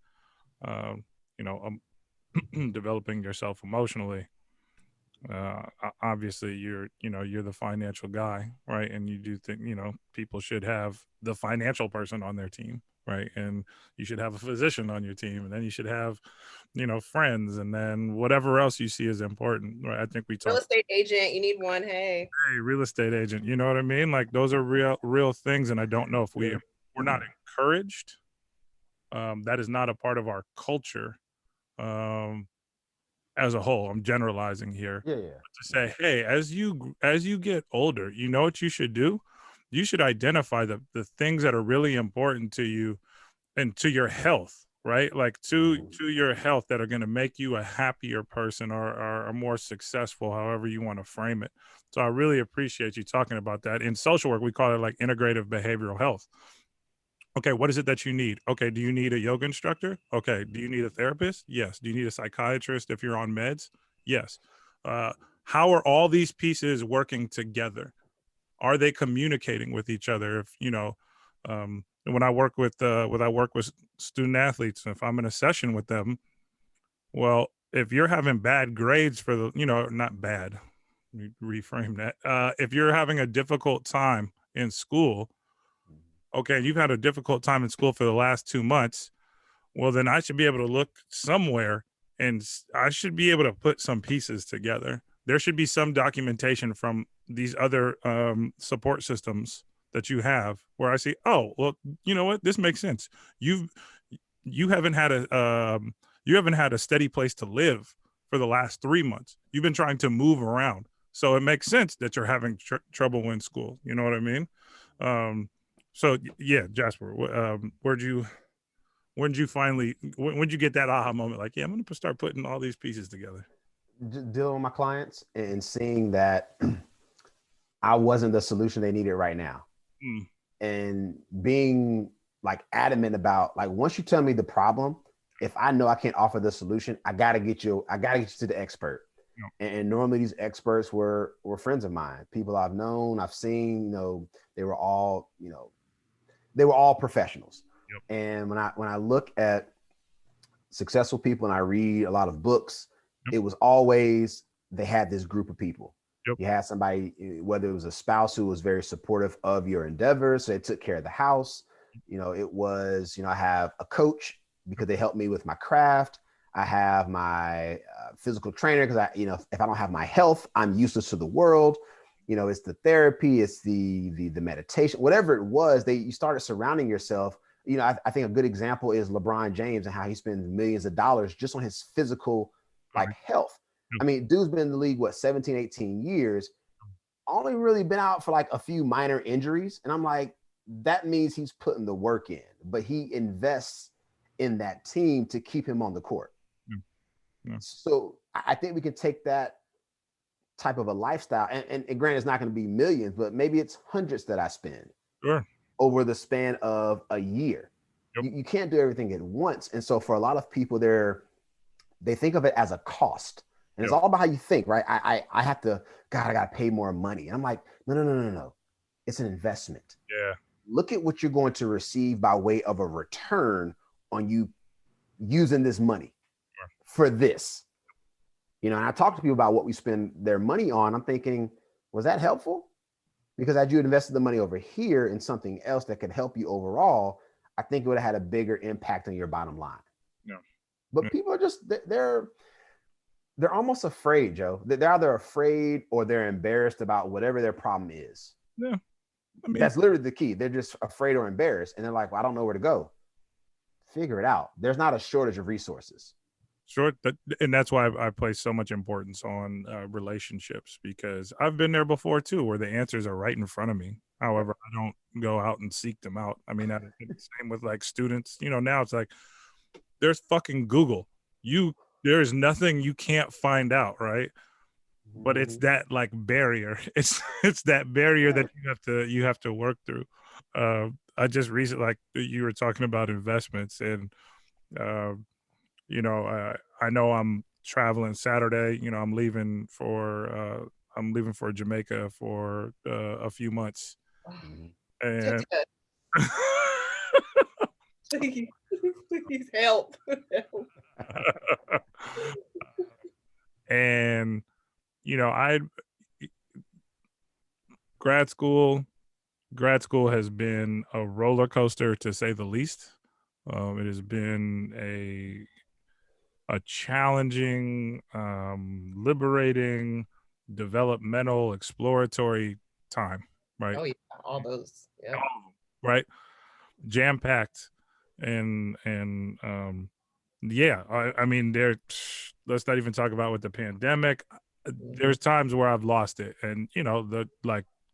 developing yourself emotionally. Obviously, you're the financial guy, right? And you do think people should have the financial person on their team, right? And you should have a physician on your team, and then you should have friends, and then whatever else you see is important, right? I think we talked real estate agent, you need one. Hey, real estate agent, you know what I mean? Like, those are real things, and I don't know if we're not encouraged. That is not a part of our culture as a whole. I'm generalizing here. Yeah. To say, hey, as you get older, you know what you should do? You should identify the things that are really important to you and to your health, right? Like to your health, that are going to make you a happier person, or more successful, however you want to frame it. So I really appreciate you talking about that. In social work, we call it like integrative behavioral health. Okay, what is it that you need? Okay, do you need a yoga instructor? Okay, do you need a therapist? Yes. Do you need a psychiatrist if you're on meds? Yes. How are all these pieces working together? Are they communicating with each other? If you know, when I work with student athletes, if I'm in a session with them, well, if you're having bad grades for the, not bad, let me reframe that. If you're having a difficult time in school, okay, you've had a difficult time in school for the last 2 months, well, then I should be able to look somewhere and I should be able to put some pieces together. There should be some documentation from these other support systems that you have where I see, oh, well, you know what? This makes sense. You haven't had a steady place to live for the last 3 months. You've been trying to move around. So it makes sense that you're having trouble in school. You know what I mean? So yeah, Jasper, when did you get that aha moment? Like, yeah, I'm going to start putting all these pieces together. Just dealing with my clients and seeing that I wasn't the solution they needed right now. And being like adamant about, like, once you tell me the problem, if I know I can't offer the solution, I got to get you to the expert. Yeah. And normally these experts were friends of mine, people I've known, I've seen, they were all professionals. Yep. And when I look at successful people and I read a lot of books, yep, it was always, they had this group of people. Yep. You had somebody, whether it was a spouse who was very supportive of your endeavors, so they took care of the house. It was, I have a coach because they helped me with my craft. I have my physical trainer because if I don't have my health, I'm useless to the world. It's the therapy, it's the meditation, whatever it was. You started surrounding yourself. I think a good example is LeBron James and how he spends millions of dollars just on his physical, like, health. I mean, dude's been in the league, 17, 18 years, only really been out for like a few minor injuries. And I'm like, that means he's putting the work in, but he invests in that team to keep him on the court. Yeah. So I think we can take that type of a lifestyle, and granted, it's not going to be millions, but maybe it's hundreds that I spend over the span of a year. Yep. You can't do everything at once. And so for a lot of people, they think of it as a cost. And it's all about how you think, right? I got to pay more money. And I'm like, no. It's an investment. Yeah. Look at what you're going to receive by way of a return on you using this money for this. And I talk to people about what we spend their money on. I'm thinking, was that helpful? Because had you invested the money over here in something else that could help you overall, I think it would have had a bigger impact on your bottom line. Yeah. But people are just, they're almost afraid, Joe. They're either afraid or they're embarrassed about whatever their problem is. Yeah. I mean, that's literally the key. They're just afraid or embarrassed. And they're like, well, I don't know where to go. Figure it out. There's not a shortage of resources. Sure. And that's why I place so much importance on relationships, because I've been there before too, where the answers are right in front of me. However, I don't go out and seek them out. I mean, same with like students, now it's like, there's fucking Google. There's nothing you can't find out, right? But it's that like barrier. It's that barrier that you have to work through. I just recently, like you were talking about investments, and I know I'm traveling Saturday. I'm leaving for Jamaica for a few months, and please help. And grad school has been a roller coaster, to say the least. It has been a challenging, liberating, developmental, exploratory time, right? Oh yeah, all those. Yeah. Right. Jam-packed. And yeah, I mean, let's not even talk about with the pandemic. There's times where I've lost it, and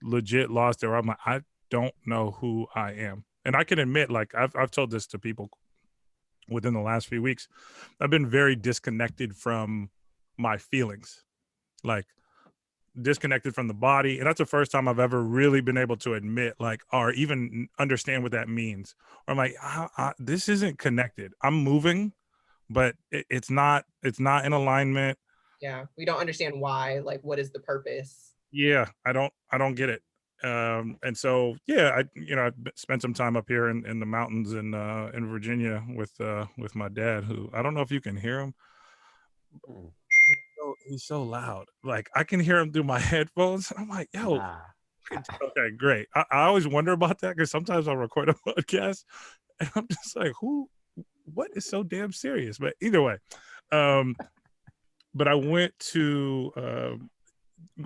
legit lost it, where I'm like, I don't know who I am. And I can admit, like, I've told this to people within the last few weeks, I've been very disconnected from my feelings, like disconnected from the body. And that's the first time I've ever really been able to admit, like, or even understand what that means. Or I'm like, this isn't connected. I'm moving, but it's not in alignment. Yeah. We don't understand why, like, what is the purpose? Yeah. I don't get it. And so, yeah, I spent some time up here in the mountains in Virginia with my dad, who I don't know if you can hear him. He's so loud. Like I can hear him through my headphones. I'm like, yo, Nah. okay, great. I always wonder about that because sometimes I'll record a podcast and I'm just like, what is so damn serious? But either way, but I went to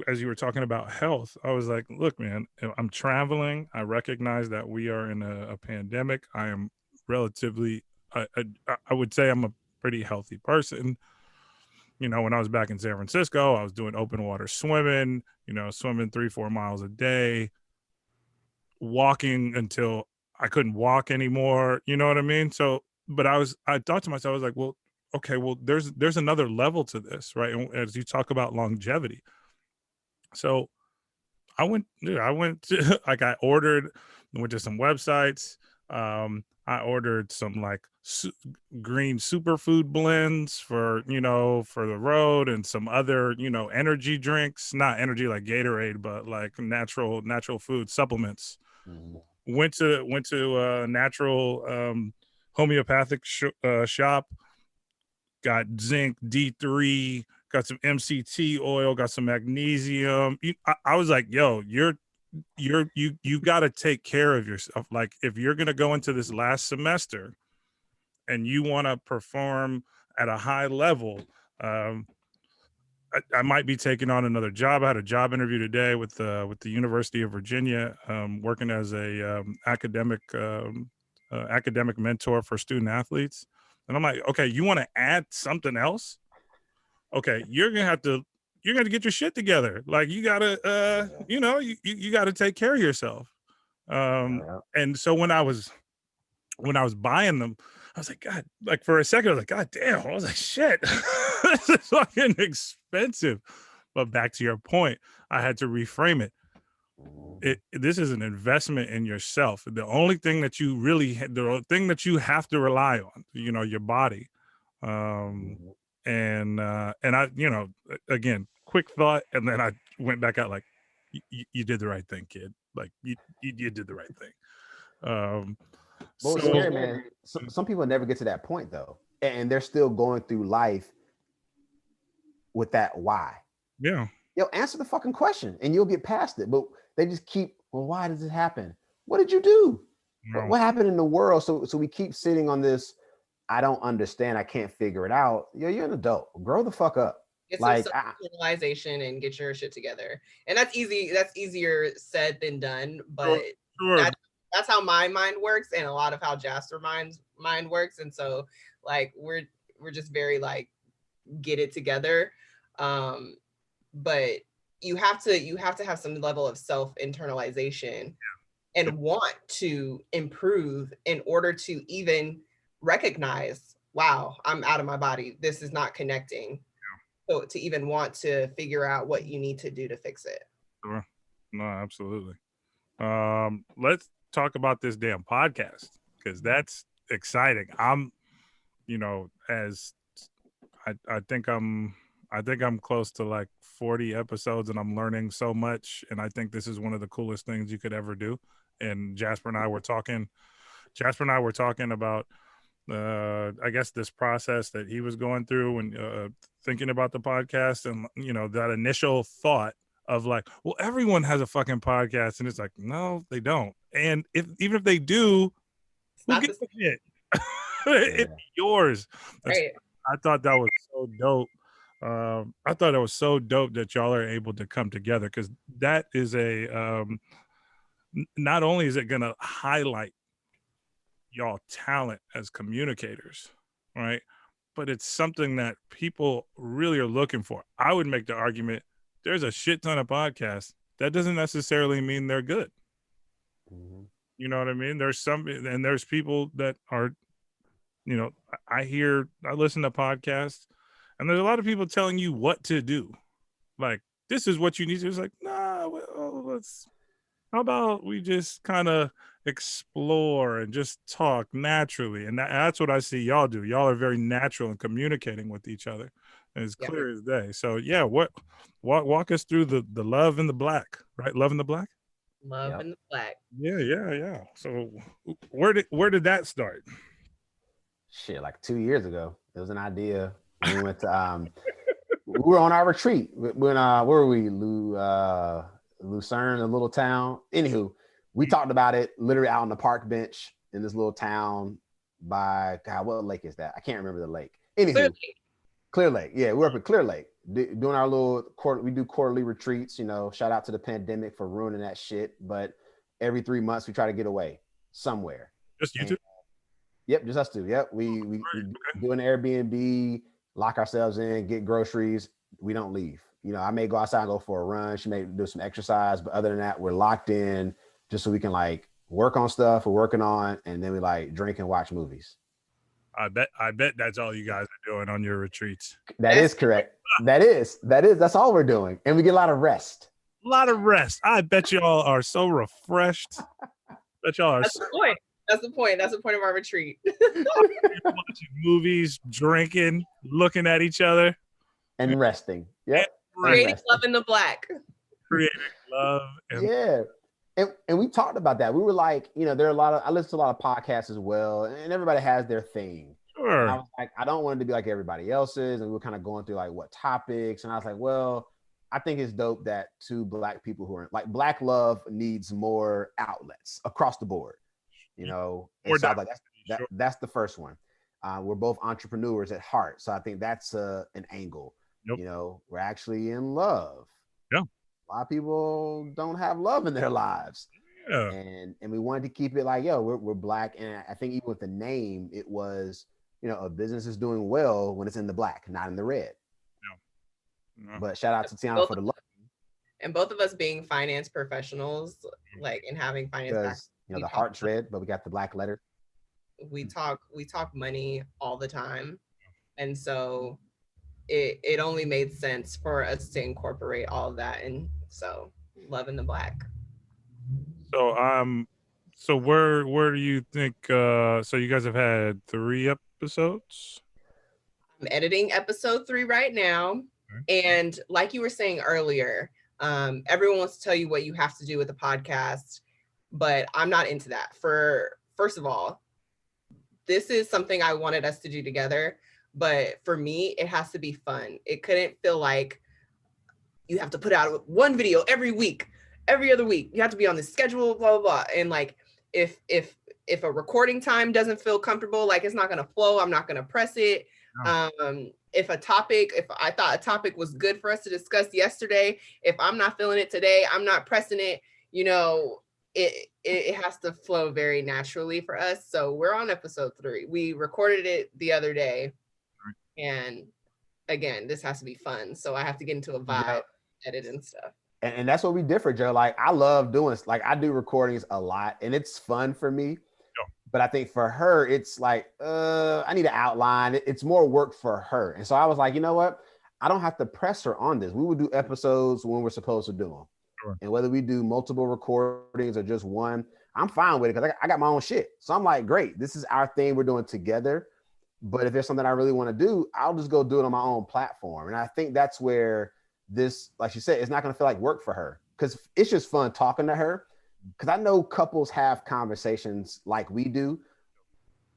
as you were talking about health, I was like, look, man, I'm traveling. I recognize that we are in a pandemic. I am relatively, I would say I'm a pretty healthy person. You know, when I was back in San Francisco, I was doing open water swimming, swimming 3-4 miles a day, walking until I couldn't walk anymore. You know what I mean? So, but I thought to myself, I was like, well, okay, well, there's another level to this, right? And as you talk about longevity. So went to, like, went to some websites. I ordered some like green superfood blends for the road, and some other energy drinks, not energy like Gatorade, but like natural food supplements. Went to a natural homeopathic shop, got zinc D3, got some MCT oil, got some magnesium. I was like, yo, you got to take care of yourself. Like if you're going to go into this last semester and you want to perform at a high level, I might be taking on another job. I had a job interview today with the University of Virginia, working as a academic mentor for student athletes. And I'm like, okay, you want to add something else? Okay, you're gonna get your shit together. Like you gotta, you gotta take care of yourself. And so when I was buying them, I was like, God, like for a second, I was like, God damn. I was like, shit, this is fucking expensive. But back to your point, I had to reframe it. This is an investment in yourself. The only thing that the thing that you have to rely on, your body. And I, again, quick thought, and then I went back out like, you did the right thing, kid. Like you did the right thing. Well, scary, man. Some people never get to that point though, and they're still going through life with that why. Yeah. Answer the fucking question, and you'll get past it. But they just keep, well, why does it happen? What did you do? No. What happened in the world? So we keep sitting on this. I don't understand. I can't figure it out. You're an adult. Grow the fuck up. Get some self-realization and get your shit together. And that's easy. That's easier said than done. But sure. That's how my mind works, and a lot of how Jasper mind works. And so, like, we're just very like get it together. But you have to have some level of self-internalization and want to improve in order to even recognize, wow, I'm out of my body. This is not connecting. So to even want to figure out what you need to do to fix it. Sure. No, absolutely. Let's talk about this damn podcast, because that's exciting. I'm, as I think I'm close to like 40 episodes, and I'm learning so much. And I think this is one of the coolest things you could ever do. And Jasper and I were talking about, I guess, this process that he was going through when thinking about the podcast, and that initial thought of like, well, everyone has a fucking podcast, and it's like, no, they don't. And even if they do, who gives a shit? It's yours. Right. I thought that was so dope. I thought it was so dope that y'all are able to come together, because that is not only is it going to highlight y'all talent as communicators, right? But it's something that people really are looking for. I would make the argument there's a shit ton of podcasts. That doesn't necessarily mean they're good. You know what I mean? There's some, and there's people that are you know, I listen to podcasts, and there's a lot of people telling you what to do. Like, this is what you need to. It's like, nah, well, how about we just kind of explore and just talk naturally? And that's what I see y'all do. Y'all are very natural in communicating with each other. And it's Yeah. clear as day. So yeah, walk us through the love and the black, right? Love and the black? Love Yep. and the black. Yeah. So where did that start? Shit, like 2 years ago, it was an idea. We went to we were on our retreat when where were we? Lucerne, a little town. Anywho, we talked about it literally out on the park bench in this little town by God, what lake is that? I can't remember the lake. Anywho, Clear Lake. Yeah, we're up at Clear Lake doing our little we do quarterly retreats. You know, shout out to the pandemic for ruining that shit. But every 3 months we try to get away somewhere. Just you two? Yep, just us two. Yep, we do an Airbnb, lock ourselves in, get groceries. We don't leave. You know, I may go outside and go for a run. She may do some exercise, but other than that, we're locked in just so we can like work on stuff we're working on, and then we like drink and watch movies. I bet that's all you guys are doing on your retreats. That is correct. That's all we're doing, and we get a lot of rest. A lot of rest. I bet y'all are so refreshed. Bet y'all are. That's the point. That's the point. That's the point of our retreat. Watching movies, drinking, looking at each other, and resting. Yep. Creating love in the black. Creating love. Yeah. And we talked about that. We were like, you know, there are a lot of, I listen to a lot of podcasts as well, and everybody has their thing. Sure. I was like, I don't want it to be like everybody else's. And we were kind of going through like what topics. And I was like, well, I think it's dope that two Black people who are like Black love needs more outlets across the board, you know. And so I was like, that's the first one. We're both entrepreneurs at heart. So I think that's an angle. Yep. You know, we're actually in love. Yeah. A lot of people don't have love in their lives. Yeah. And we wanted to keep it like, yo, we're Black. And I think even with the name, it was, you know, a business is doing well when it's in the black, not in the red. No. But shout out to Tiyanna for the love. And both of us being finance professionals, like, and having finance background, you know, the heart's red, but we got the black letter. We talk money all the time. And so it only made sense for us to incorporate all of that. And so love in the black. So where do you think so you guys have had 3 episodes? I'm editing episode 3 right now. And like you were saying earlier, everyone wants to tell you what you have to do with a podcast, but I'm not into that. First of all, this is something I wanted us to do together, but for me, it has to be fun. It couldn't feel like you have to put out one video every week, every other week. You have to be on the schedule, blah, blah, blah. And like, if a recording time doesn't feel comfortable, like it's not going to flow, I'm not going to press it. No. If I thought a topic was good for us to discuss yesterday, if I'm not feeling it today, I'm not pressing it. You know, it has to flow very naturally for us. So we're on episode 3. We recorded it the other day. And again, this has to be fun. So I have to get into a vibe, edit and stuff. And that's what we differ, Joe. Like, I love doing, like, I do recordings a lot and it's fun for me. But I think for her, it's like, I need an outline. It's more work for her. And so I was like, you know what? I don't have to press her on this. We will do episodes when we're supposed to do them. Sure. And whether we do multiple recordings or just one, I'm fine with it because I got my own shit. So I'm like, great, this is our thing we're doing together. But if there's something I really want to do, I'll just go do it on my own platform. And I think that's where this, like she said, it's not going to feel like work for her because it's just fun talking to her. Because I know couples have conversations like we do.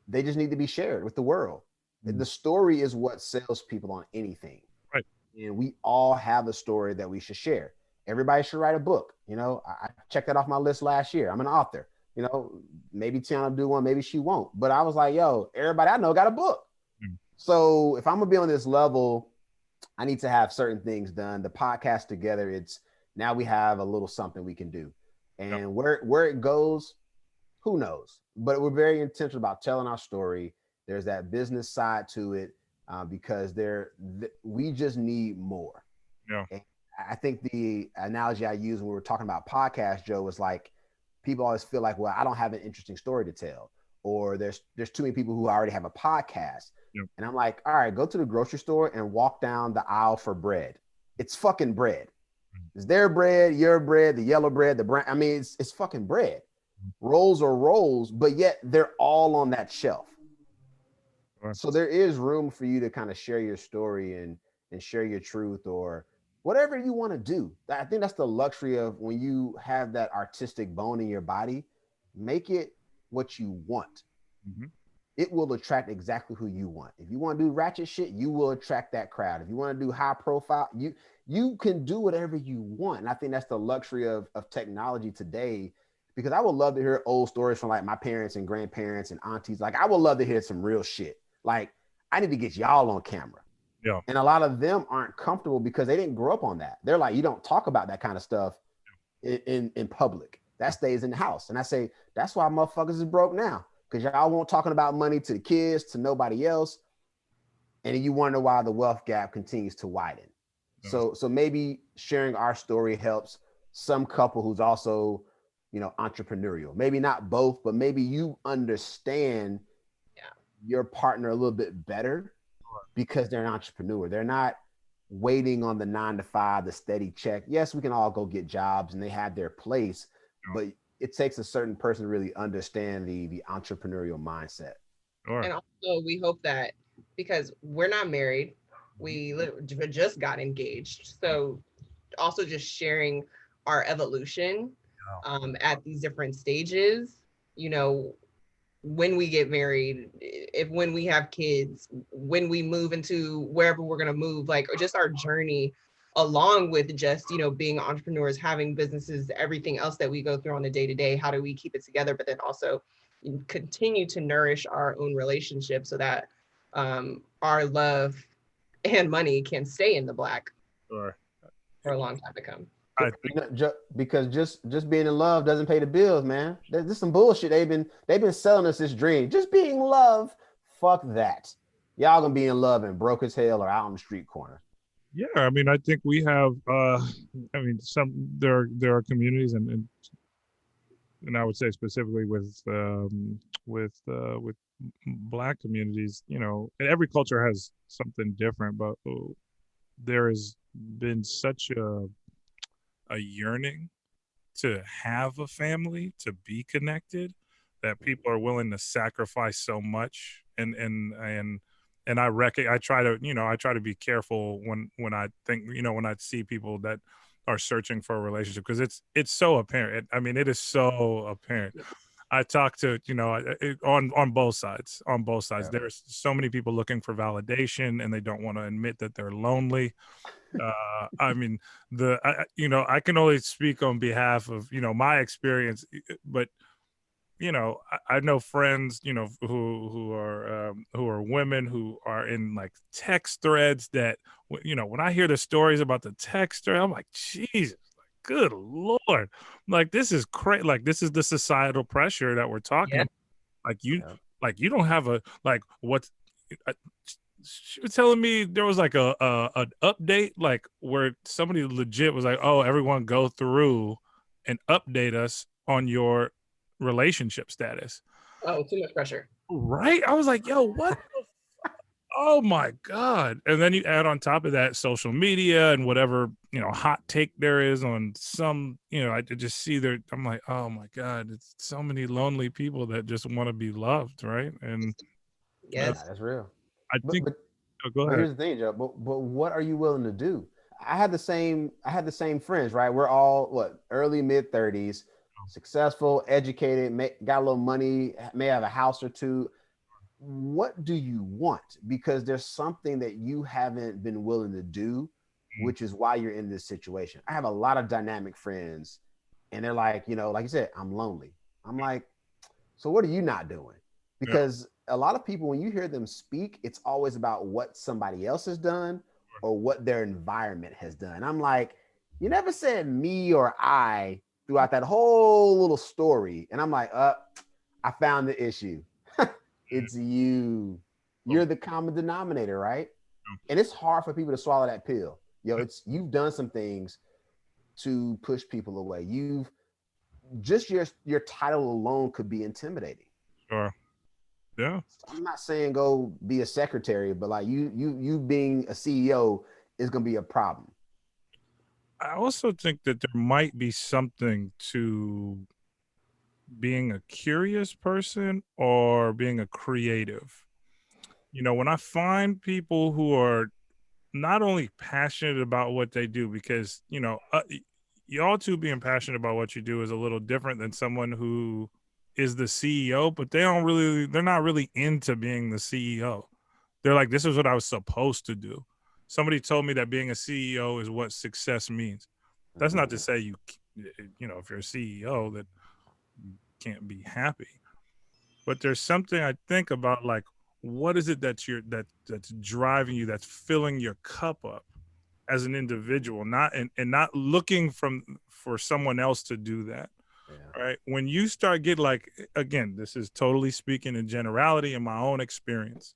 They just need to be shared with the world. The story is what sells people on anything. Right. And we all have a story that we should share. Everybody should write a book. You know, I checked that off my list last year. I'm an author. You know, maybe Tiyanna will do one, maybe she won't. But I was like, yo, everybody I know got a book. So if I'm going to be on this level, I need to have certain things done. The podcast together, it's now we have a little something we can do. And where it goes, who knows? But we're very intentional about telling our story. There's that business side to it because we just need more. Yeah. And I think the analogy I used when we were talking about podcasts, Joe, was like people always feel like, well, I don't have an interesting story to tell, or there's too many people who already have a podcast. Yep. And I'm like, all right, go to the grocery store and walk down the aisle for bread. It's fucking bread. It's their bread, your bread, the yellow bread, the brown. I mean, it's fucking bread. Rolls are rolls, but yet they're all on that shelf. Right. So there is room for you to kind of share your story and share your truth or whatever you want to do. I think that's the luxury of when you have that artistic bone in your body, make it what you want. Mm-hmm. It will attract exactly who you want. If you want to do ratchet shit, you will attract that crowd. If you want to do high profile, you can do whatever you want. And I think that's the luxury of technology today, because I would love to hear old stories from like my parents and grandparents and aunties. Like I would love to hear some real shit. Like I need to get y'all on camera. Yeah. And a lot of them aren't comfortable because they didn't grow up on that. They're like, you don't talk about that kind of stuff in public. That stays in the house. And I say, that's why motherfuckers is broke now. Because y'all won't talking about money to the kids, to nobody else. And you wonder why the wealth gap continues to widen. So maybe sharing our story helps some couple who's also, entrepreneurial. Maybe not both, but maybe you understand your partner a little bit better because they're an entrepreneur. They're not waiting on the 9 to 5, the steady check. Yes, we can all go get jobs and they have their place, but it takes a certain person to really understand the entrepreneurial mindset. Sure. And also we hope that, because we're not married, we just got engaged. So also just sharing our evolution at these different stages, when we get married, when we have kids, when we move into wherever we're going to move, like, or just our journey along with just, being entrepreneurs, having businesses, everything else that we go through on the day-to-day. How do we keep it together, but then also continue to nourish our own relationship so that our love and money can stay in the black Sure. for a long time to come. I think Because just being in love doesn't pay the bills, man. There's some bullshit. They've been selling us this dream. Just being in love, fuck that. Y'all gonna be in love and broke as hell or out on the street corner. Yeah, I mean, I think we have. There are communities, and I would say specifically with Black communities. And every culture has something different, but there has been such a yearning to have a family, to be connected, that people are willing to sacrifice so much. And I try to be careful when I think, when I see people that are searching for a relationship, because it's so apparent. I mean, it is so apparent. I talk to, on both sides. Yeah. There's so many people looking for validation and they don't want to admit that they're lonely. I mean, I can only speak on behalf of, my experience, but, I know friends, who are women who are in like text threads that, when I hear the stories about the text thread, I'm like, Jesus, good Lord. Like, this is crazy. Like, this is the societal pressure that we're talking about. Like you don't have she was telling me there was like an update, like where somebody legit was like, oh, everyone go through and update us on your relationship status. Oh, too much pressure. Right? I was like, yo, what the oh my God. And then you add on top of that social media and whatever, hot take there is on some, I just see there. I'm like, oh my God, it's so many lonely people that just want to be loved. Right. And yes, that's real. I think, go but ahead. here's the thing, Joe. But what are you willing to do? I had the same friends, right? We're all early mid 30s, successful, educated, got a little money, may have a house or two. What do you want? Because there's something that you haven't been willing to do, which is why you're in this situation. I have a lot of dynamic friends, and they're like, like you said, I'm lonely. I'm like, so what are you not doing? Because a lot of people, when you hear them speak, it's always about what somebody else has done or what their environment has done. I'm like, you never said me or I throughout that whole little story. And I'm like, I found the issue. It's you. You're the common denominator, right? And it's hard for people to swallow that pill. You've done some things to push people away. You've just your title alone could be intimidating. Sure. Yeah. I'm not saying go be a secretary, but like you being a CEO is gonna be a problem. I also think that there might be something to being a curious person or being a creative. You know, when I find people who are not only passionate about what they do, because, you know, y'all two being passionate about what you do is a little different than someone who is the CEO, but they're not really into being the CEO. They're like, this is what I was supposed to do. Somebody told me that being a CEO is what success means. That's not to say you know, if you're a CEO that you can't be happy. But there's something I think about, like, what is it that's driving you, that's filling your cup up as an individual, not and not looking for someone else to do that. Yeah. Right. When you start getting, like, again, this is totally speaking in generality in my own experience.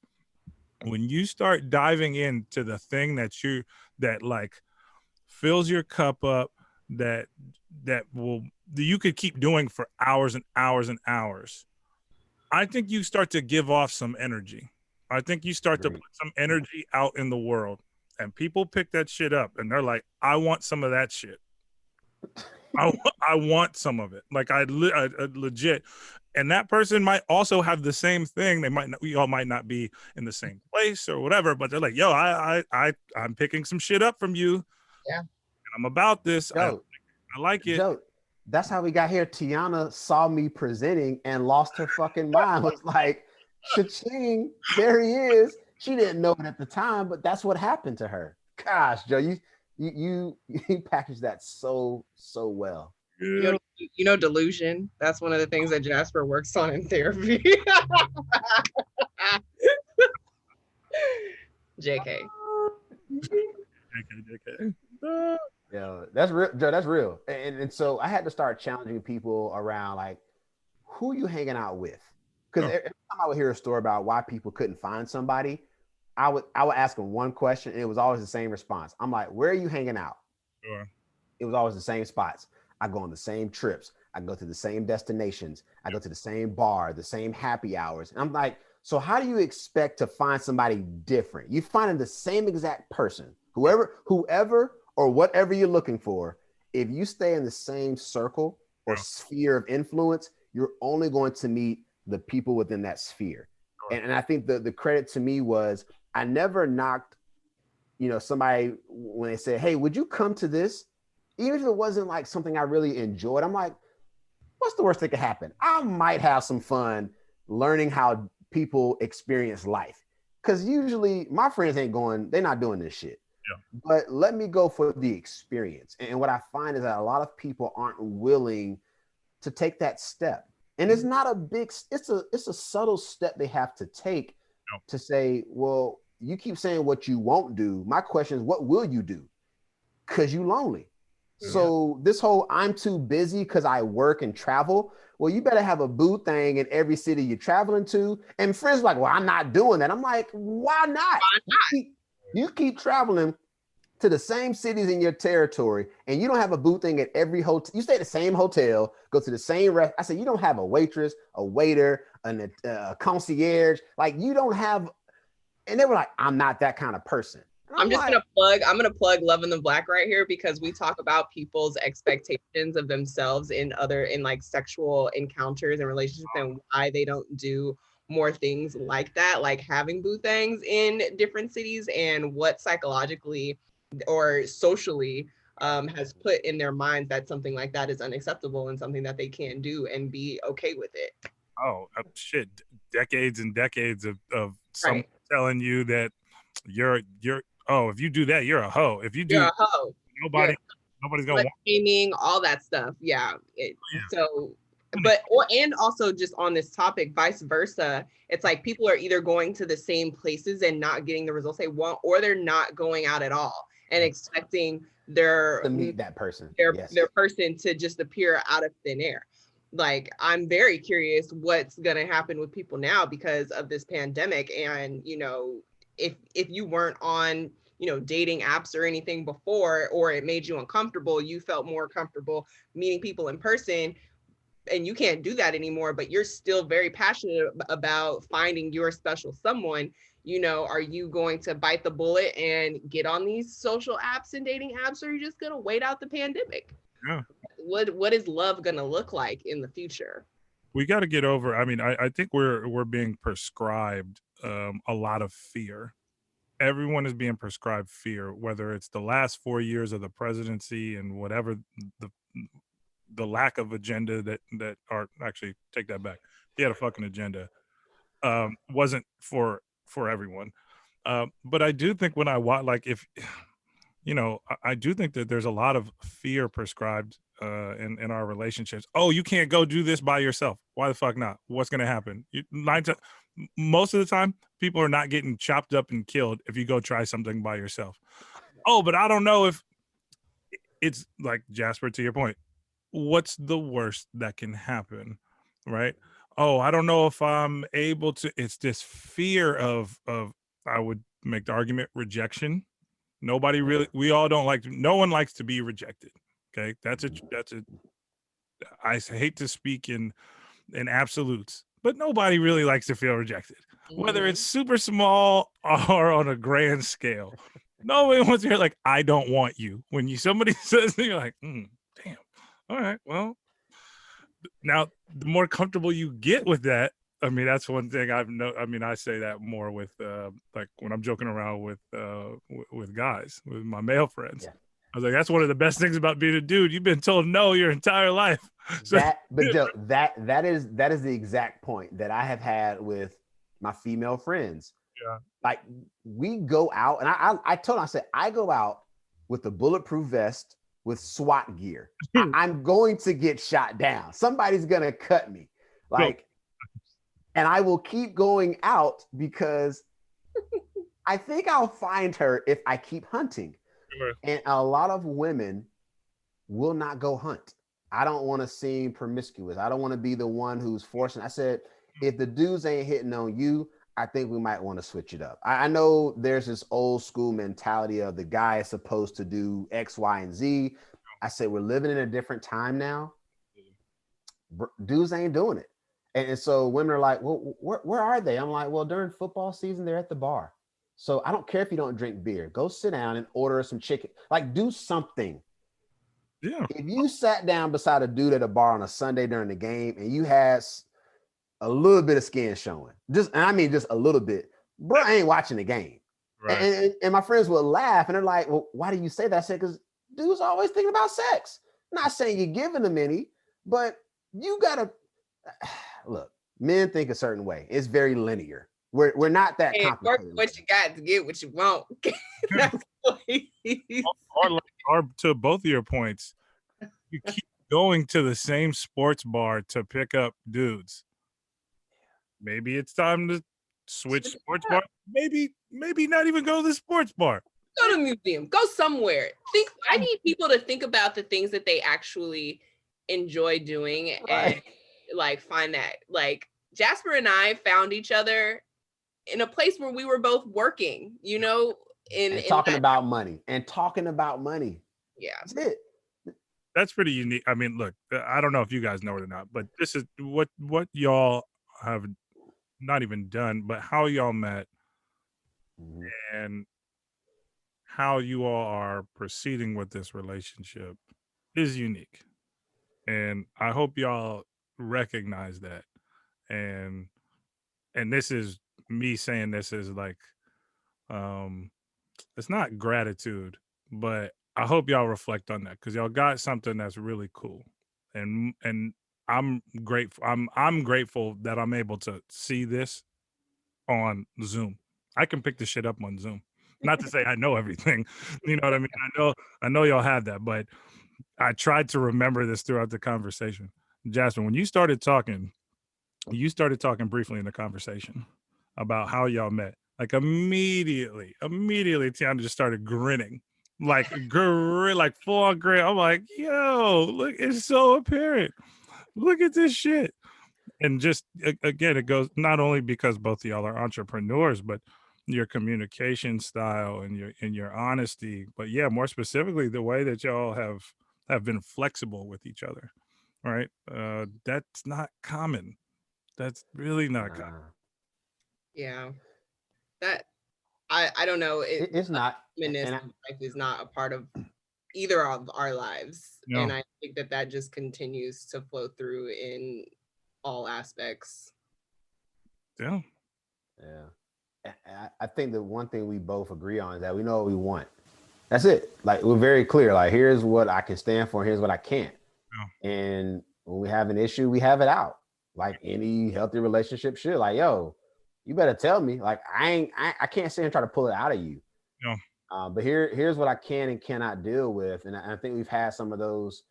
When you start diving into the thing that like fills your cup up, that you could keep doing for hours and hours and hours, I think you start to give off some energy. I think you start to put some energy out in the world, and people pick that shit up and they're like, I want some of that shit. I want some of it. Like I legit. And that person might also have the same thing. They might not, we all might not be in the same place or whatever, but they're like, yo, I'm picking some shit up from you. Yeah. And I'm about this. I like it. Joe, that's how we got here. Tiyanna saw me presenting and lost her fucking mind. Was like, cha-ching, there he is. She didn't know it at the time, but that's what happened to her. Gosh, Joe, you packaged that so well. Yeah. You know, delusion. That's one of the things that Jasper works on in therapy. JK. JK. Yeah, that's real, Joe. That's real. And so I had to start challenging people around like, who you hanging out with? Because every time I would hear a story about why people couldn't find somebody, I would ask them one question, and it was always the same response. I'm like, where are you hanging out? Sure. It was always the same spots. I go on the same trips. I go to the same destinations. I go to the same bar, the same happy hours. And I'm like, so how do you expect to find somebody different? You're finding the same exact person, whoever or whatever you're looking for. If you stay in the same circle or sphere of influence, you're only going to meet the people within that sphere. And I think the credit to me was I never knocked, somebody when they said, hey, would you come to this? Even if it wasn't like something I really enjoyed, I'm like, what's the worst that could happen? I might have some fun learning how people experience life. Because usually my friends they're not doing this shit. Yeah. But let me go for the experience. And what I find is that a lot of people aren't willing to take that step. And it's not a big, it's a subtle step they have to take to say, well, you keep saying what you won't do. My question is, what will you do? Because you lonely. So this whole I'm too busy because I work and travel. Well, you better have a boo thing in every city you're traveling to. And friends are like, well, I'm not doing that. I'm like, why not? Why not? You keep traveling to the same cities in your territory, and you don't have a boo thing at every hotel. You stay at the same hotel, go to the same restaurant. I said, you don't have a waitress, a waiter, a concierge. Like you don't have. And they were like, I'm not that kind of person. I'm gonna plug Love in the Black right here, because we talk about people's expectations of themselves in like sexual encounters and relationships, and why they don't do more things like that, like having boo things in different cities, and what psychologically or socially has put in their minds that something like that is unacceptable and something that they can't do and be okay with it. Oh, shit. Decades and decades of someone telling you that if you do that, you're a hoe. If you do, you're a hoe. Nobody's gonna want shaming, all that stuff. Yeah. So, and also just on this topic, vice versa, it's like people are either going to the same places and not getting the results they want, or they're not going out at all and expecting to meet that person, their person to just appear out of thin air. Like, I'm very curious what's going to happen with people now because of this pandemic. And, if you weren't on, dating apps or anything before, or it made you uncomfortable, you felt more comfortable meeting people in person. and you can't do that anymore, but you're still very passionate about finding your special someone, you know, are you going to bite the bullet and get on these social apps and dating apps, or are you just going to wait out the pandemic? Yeah. What is love going to look like in the future? We got to get over. I mean, I think we're being prescribed a lot of fear. Everyone is being prescribed fear, whether it's the last 4 years of the presidency and whatever the lack of agenda that or actually take that back. He had a fucking agenda. Wasn't for everyone. But I do think when I watch, like, if you know, I do think that there's a lot of fear prescribed in our relationships. Oh, you can't go do this by yourself. Why the fuck not? What's going to happen? Most of the time, people are not getting chopped up and killed if you go try something by yourself. Oh, but I don't know if it's like, Jasper, to your point, what's the worst that can happen, right? Oh, I don't know if I'm able to. It's this fear of I would make the argument, rejection. Nobody really, we all don't like, no one likes to be rejected. Okay. That's a, I hate to speak in absolutes, but nobody really likes to feel rejected, whether it's super small or on a grand scale. Nobody wants to hear like, I don't want you. When somebody says, you're like, damn. All right. Well, now the more comfortable you get with that, I mean, that's one thing I say that more with like when I'm joking around with guys, with my male friends. Yeah. I was like, that's one of the best things about being a dude. You've been told no your entire life. So, that is the exact point that I have had with my female friends. Yeah. Like, we go out, and I told them, I said, I go out with a bulletproof vest with SWAT gear. I'm going to get shot down. Somebody's gonna cut me. Like, and I will keep going out because I think I'll find her if I keep hunting. Sure. And a lot of women will not go hunt. I don't want to seem promiscuous. I don't want to be the one who's forcing. I said, if the dudes ain't hitting on you, I think we might want to switch it up. I know there's this old school mentality of the guy is supposed to do X, Y, and Z. I said, we're living in a different time now. Dudes ain't doing it. And so women are like, well, where are they? I'm like, well, during football season, they're at the bar. So I don't care if you don't drink beer. Go sit down and order some chicken. Like, do something. Yeah. If you sat down beside a dude at a bar on a Sunday during the game and you had a little bit of skin showing, just a little bit, bro, I ain't watching the game. Right. And my friends would laugh and they're like, well, why do you say that? I said, because dudes are always thinking about sex. I'm not saying you're giving them any, but you gotta look, men think a certain way. It's very linear. We're not that complicated. What you got to get what you want. or to both of your points, you keep going to the same sports bar to pick up dudes. Maybe it's time to switch sports bar. Maybe not even go to the sports bar. Go to a museum. Go somewhere. I need people to think about the things that they actually enjoy doing, right, and like find that. Like, Jasper and I found each other in a place where we were both working, you know, and talking about money. Yeah, that's it. That's pretty unique. I mean, look, I don't know if you guys know it or not, but this is what y'all have not even done, but how y'all met and how you all are proceeding with this relationship is unique. And I hope y'all recognize that. And this is me saying this is like, it's not gratitude, but I hope y'all reflect on that because y'all got something that's really cool. And I'm grateful. I'm grateful that I'm able to see this on Zoom. I can pick this shit up on Zoom. Not to say I know everything, you know what I mean? I know y'all have that, but I tried to remember this throughout the conversation. Jasper, when you started talking briefly in the conversation about how y'all met. Like immediately, Tiyanna just started grinning, like full on grin. I'm like, yo, look, it's so apparent. Look at this shit. And just again, it goes not only because both of y'all are entrepreneurs, but your communication style and your honesty, but yeah, more specifically, the way that y'all have been flexible with each other. right? That's not common. That's really not common. Yeah, that I don't know. It's not. Feminist life is not a part of either of our lives, No. and I think that just continues to flow through in all aspects. Yeah. I think the one thing we both agree on is that we know what we want. That's it. Like, we're very clear. Like, here's what I can stand for. Here's what I can't. Yeah. And when we have an issue, we have it out. Like any healthy relationship should. Like, yo, you better tell me. Like, I can't sit and try to pull it out of you. No. But here's what I can and cannot deal with. And I think we've had some of those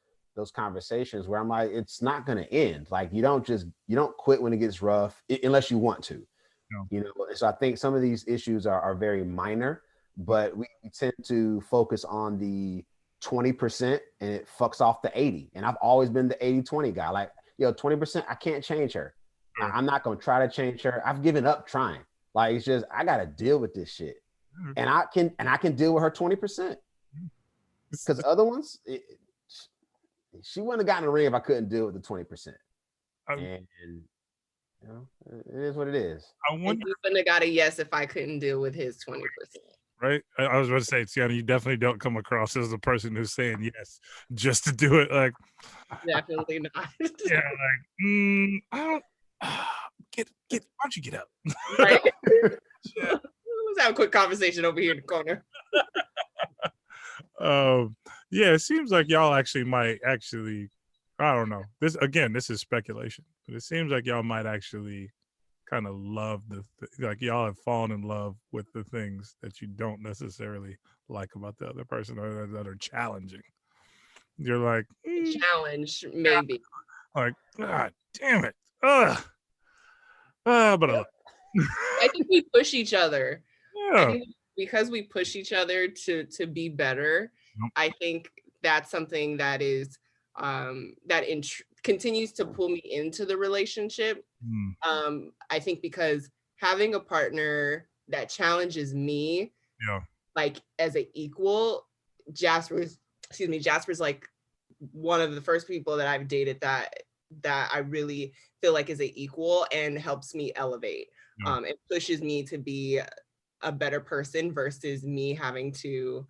conversations where I'm like, it's not going to end. Like, you don't quit when it gets rough unless you want to. No. You know, so I think some of these issues are very minor, but we tend to focus on the 20% and it fucks off the 80. And I've always been the 80-20 guy. Like, 20%, I can't change her. Sure. I'm not going to try to change her. I've given up trying. Like, it's just, I got to deal with this shit. And I can deal with her 20%. Because other ones, she wouldn't have gotten a ring if I couldn't deal with the 20%. And it is what it is. I wonder. And he wouldn't have got a yes if I couldn't deal with his 20%. Right? I was about to say, Tiyanna, you definitely don't come across as the person who's saying yes just to do it. Like, definitely not. Yeah, like, I don't get. Why don't you get up? Right. Yeah. Let's have a quick conversation over here in the corner. Yeah, it seems like y'all might I don't know. This is speculation, but it seems like y'all might actually kind of love like y'all have fallen in love with the things that you don't necessarily like about the other person or that are challenging. You're like challenge, maybe. Like, God damn it. But I think we push each other. Yeah. I think because we push each other to be better, I think that's something that is continues to pull me into the relationship. I think because having a partner that challenges me, like as an equal, Jasper's like one of the first people that I've dated that I really feel like is an equal and helps me elevate. It pushes me to be a better person versus me having to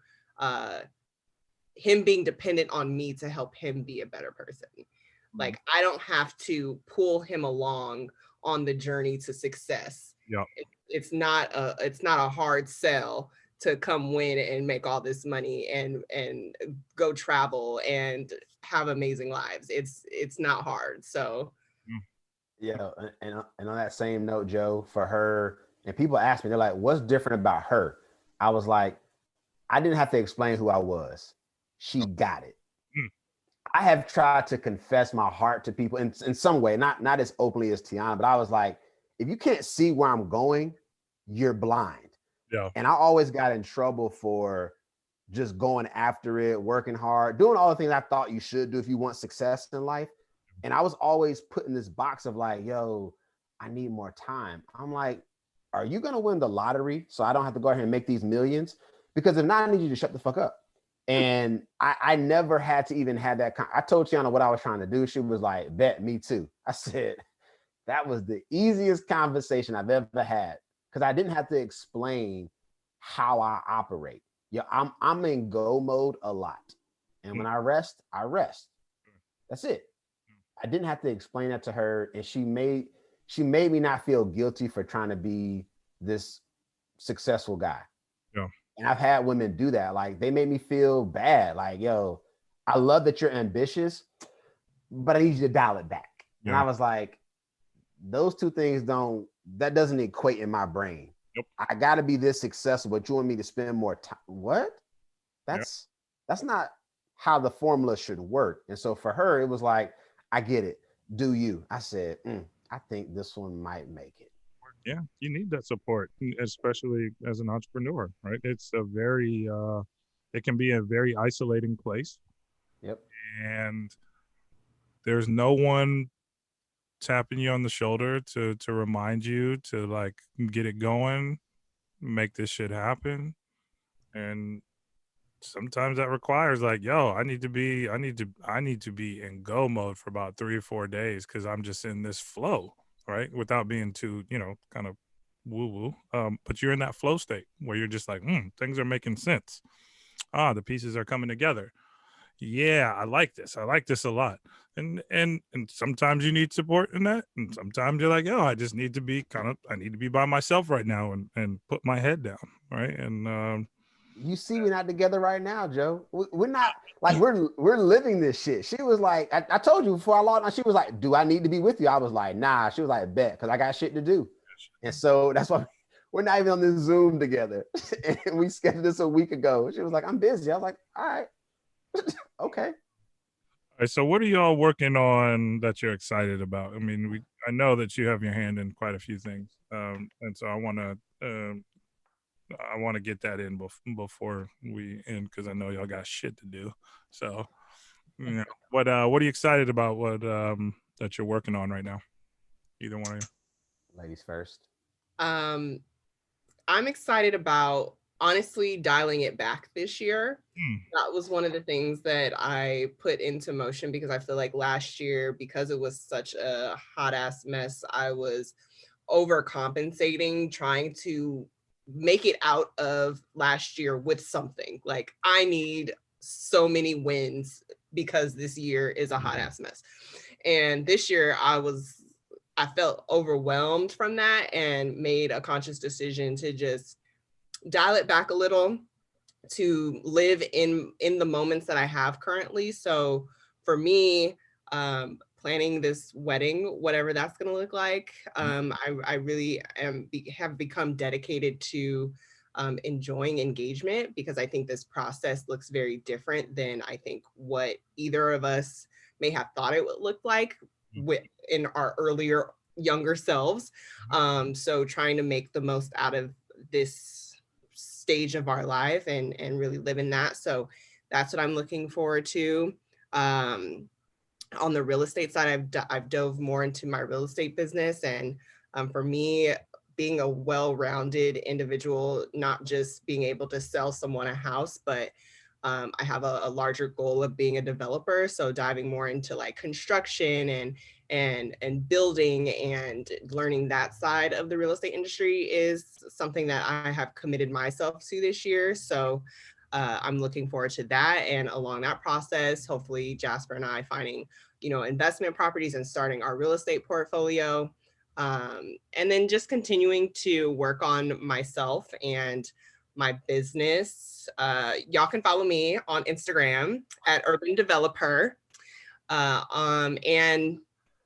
him being dependent on me to help him be a better person. Like, I don't have to pull him along on the journey to success. It's not a hard sell to come win and make all this money and go travel and have amazing lives. It's not hard. So yeah, and on that same note, Joe, for her, and people ask me, they're like, what's different about her? I was like, I didn't have to explain who I was. She got it. I have tried to confess my heart to people in some way, not as openly as Tiyanna, but I was like, if you can't see where I'm going, you're blind. And I always got in trouble for just going after it, working hard, doing all the things I thought you should do if you want success in life. And I was always put in this box of like, yo, I need more time. I'm like, are you going to win the lottery so I don't have to go ahead and make these millions? Because if not, I need you to shut the fuck up. And I never had to even have that. I told Tiyanna what I was trying to do. She was like, bet, me too. I said, that was the easiest conversation I've ever had because I didn't have to explain how I operate. I'm in go mode a lot. And when I rest, I rest. That's it. I didn't have to explain that to her. And she made me not feel guilty for trying to be this successful guy. And I've had women do that. Like, they made me feel bad. Like, yo, I love that you're ambitious, but I need you to dial it back. And I was like, those two things doesn't equate in my brain. I got to be this successful, but you want me to spend more time. What? That's not how the formula should work. And so for her, it was like, I get it. Do you? I said, I think this one might make it. Yeah, you need that support, especially as an entrepreneur, right? It's it can be a very isolating place. And there's no one tapping you on the shoulder to remind you to like get it going, make this shit happen. And sometimes that requires like, yo, I need to be in go mode for about 3 or 4 days because I'm just in this flow, right? Without being too, kind of woo woo. But you're in that flow state where you're just like, things are making sense. The pieces are coming together. Yeah, I like this. I like this a lot. And sometimes you need support in that. And sometimes you're like, oh, I just need to be I need to be by myself right now and put my head down. Right. And you see, we're not together right now, Joe. We're not like we're living this shit. She was like, I told you before I logged on, she was like, do I need to be with you? I was like, nah. She was like, bet, because I got shit to do. And so that's why we're not even on this Zoom together. And we scheduled this a week ago. She was like, I'm busy. I was like, all right. Okay. all right, so what are y'all working on that you're excited about? I mean, I know that you have your hand in quite a few things. And so I want to get that in before we end because I know y'all got shit to do. So, what are you excited about? What that you're working on right now? Either one of you. Ladies first. I'm excited about honestly dialing it back this year. That was one of the things that I put into motion because I feel like last year, because it was such a hot ass mess, I was overcompensating, trying to make it out of last year with something. Like, I need so many wins because this year is a hot ass mess. And this year I felt overwhelmed from that and made a conscious decision to just dial it back a little, to live in the moments that I have currently. So for me, planning this wedding, whatever that's going to look like, I really have become dedicated to enjoying engagement, because I think this process looks very different than I think what either of us may have thought it would look like in our earlier younger selves. So trying to make the most out of this stage of our life and really live in that. So that's what I'm looking forward to. On the real estate side, I've dove more into my real estate business. And for me, being a well-rounded individual, not just being able to sell someone a house, but I have a larger goal of being a developer. So diving more into like construction and building and learning that side of the real estate industry is something that I have committed myself to this year. So I'm looking forward to that. And along that process, hopefully Jasper and I finding, investment properties and starting our real estate portfolio. And then just continuing to work on myself and my business. Y'all can follow me on Instagram at Urban Developer. And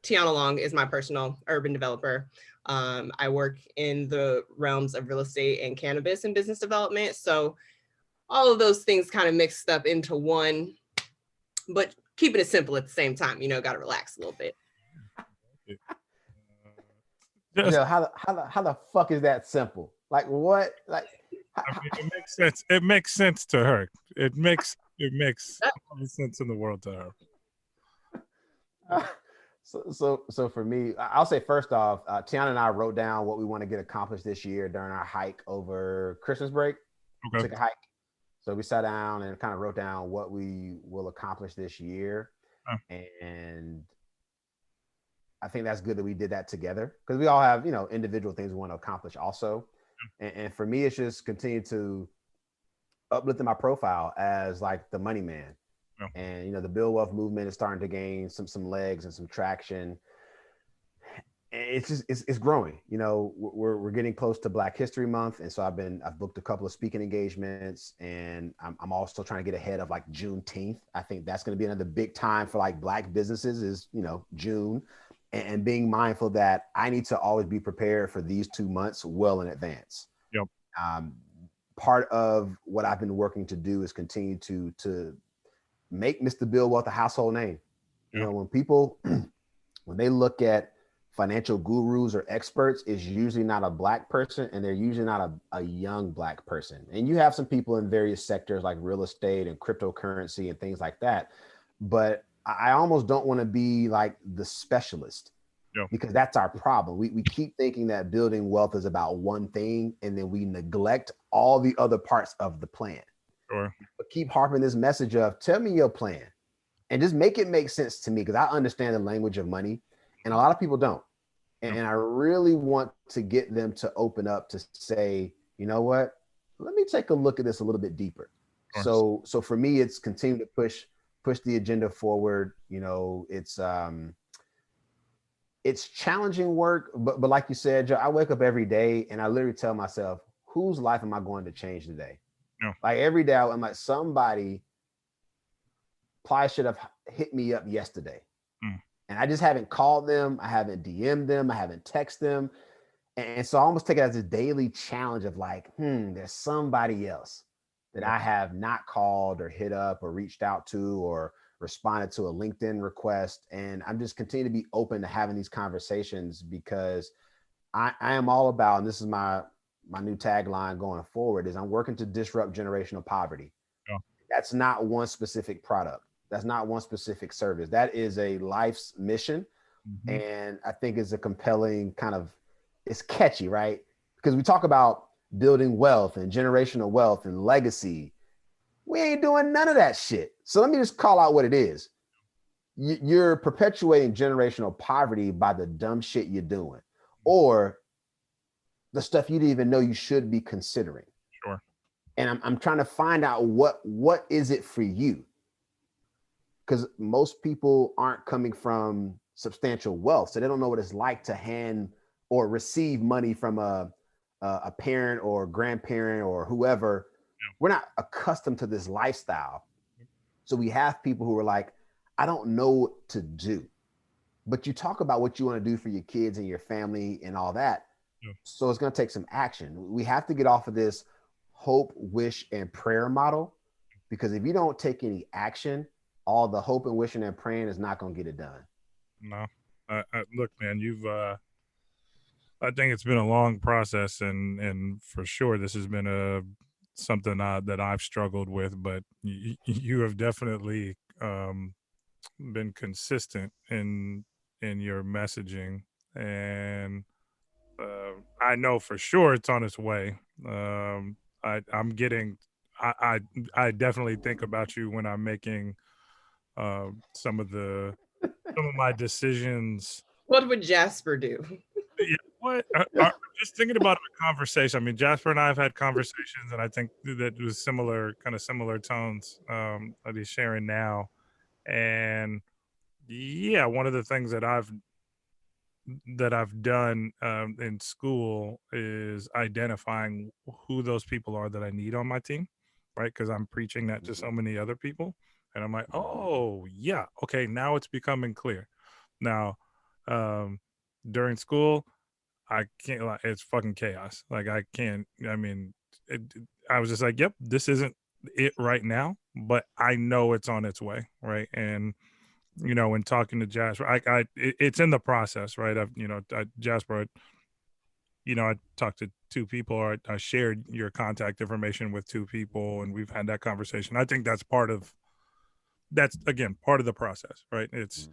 Tiyanna Long is my personal urban developer. I work in the realms of real estate and cannabis and business development. So all of those things kind of mixed up into one, but keeping it simple at the same time, got to relax a little bit. Yo, how the fuck is that simple? Like what? Like I mean, it makes sense. It makes sense to her. It makes all the sense in the world to her. So for me, I'll say first off, Tiyanna and I wrote down what we want to get accomplished this year during our hike over Christmas break. Okay. Took a hike. So we sat down and kind of wrote down what we will accomplish this year. And I think that's good that we did that together, because we all have, individual things we want to accomplish also. And for me, it's just continue to uplift my profile as like the money man. And, the Buildwealth movement is starting to gain some legs and some traction. It's just, it's growing, we're getting close to Black History Month. And so I've booked a couple of speaking engagements, and I'm also trying to get ahead of like Juneteenth. I think that's going to be another big time for like Black businesses is, June, and being mindful that I need to always be prepared for these 2 months well in advance. Yep. Part of what I've been working to do is continue to make Mr. Buildwealth a household name. Yep. When people, when they look at financial gurus or experts, is usually not a Black person, and they're usually not a young Black person. And you have some people in various sectors like real estate and cryptocurrency and things like that. But I almost don't want to be like the specialist, because that's our problem. We keep thinking that building wealth is about one thing, and then we neglect all the other parts of the plan. Sure. But keep harping this message of tell me your plan and just make it make sense to me, because I understand the language of money and a lot of people don't. And I really want to get them to open up to say, you know what, let me take a look at this a little bit deeper. So for me, it's continue to push the agenda forward. You know, it's challenging work, but like you said, Joe, I wake up every day and I literally tell myself, whose life am I going to change today? Like every day I'm like, somebody probably should have hit me up yesterday. And I just haven't called them. I haven't DM'd them. I haven't texted them. And so I almost take it as a daily challenge of like, there's somebody else that I have not called or hit up or reached out to or responded to a LinkedIn request. And I'm just continue to be open to having these conversations, because I am all about, and this is my new tagline going forward, is I'm working to disrupt generational poverty. That's not one specific product. That's not one specific service. That is a life's mission. And I think it's a compelling kind of, it's catchy, right? Because we talk about building wealth and generational wealth and legacy. We ain't doing none of that shit. So let me just call out what it is. You're perpetuating generational poverty by the dumb shit you're doing, or the stuff you didn't even know you should be considering. Sure. And I'm trying to find out what is it for you? Because most people aren't coming from substantial wealth, so they don't know what it's like to hand or receive money from a parent or grandparent or whoever. We're not accustomed to this lifestyle. So we have people who are like, I don't know what to do. But you talk about what you want to do for your kids and your family and all that. So it's going to take some action. We have to get off of this hope, wish, and prayer model, because if you don't take any action, all the hope and wishing and praying is not going to get it done. No, look, man, I think it's been a long process, and for sure this has been something that I've struggled with, but you have definitely been consistent in your messaging, and I know for sure it's on its way. I'm getting, I definitely think about you when I'm making some of my decisions. What would Jasper do? Yeah, what? I'm just thinking about a conversation. I mean, Jasper and I have had conversations, and I think that was similar tones that he's sharing now. And yeah, one of the things that I've done in school is identifying who those people are that I need on my team, right? Because I'm preaching that to so many other people, and I'm like, oh yeah, okay, now it's becoming clear. Now, during school, I can't, like, it's fucking chaos. Like I can't, I mean, I was just like, yep, this isn't it right now, but I know it's on its way, right? And when talking to Jasper, it's in the process, right? Jasper, I talked to two people, or I shared your contact information with two people, and we've had that conversation. I think that's again part of the process, right? It's,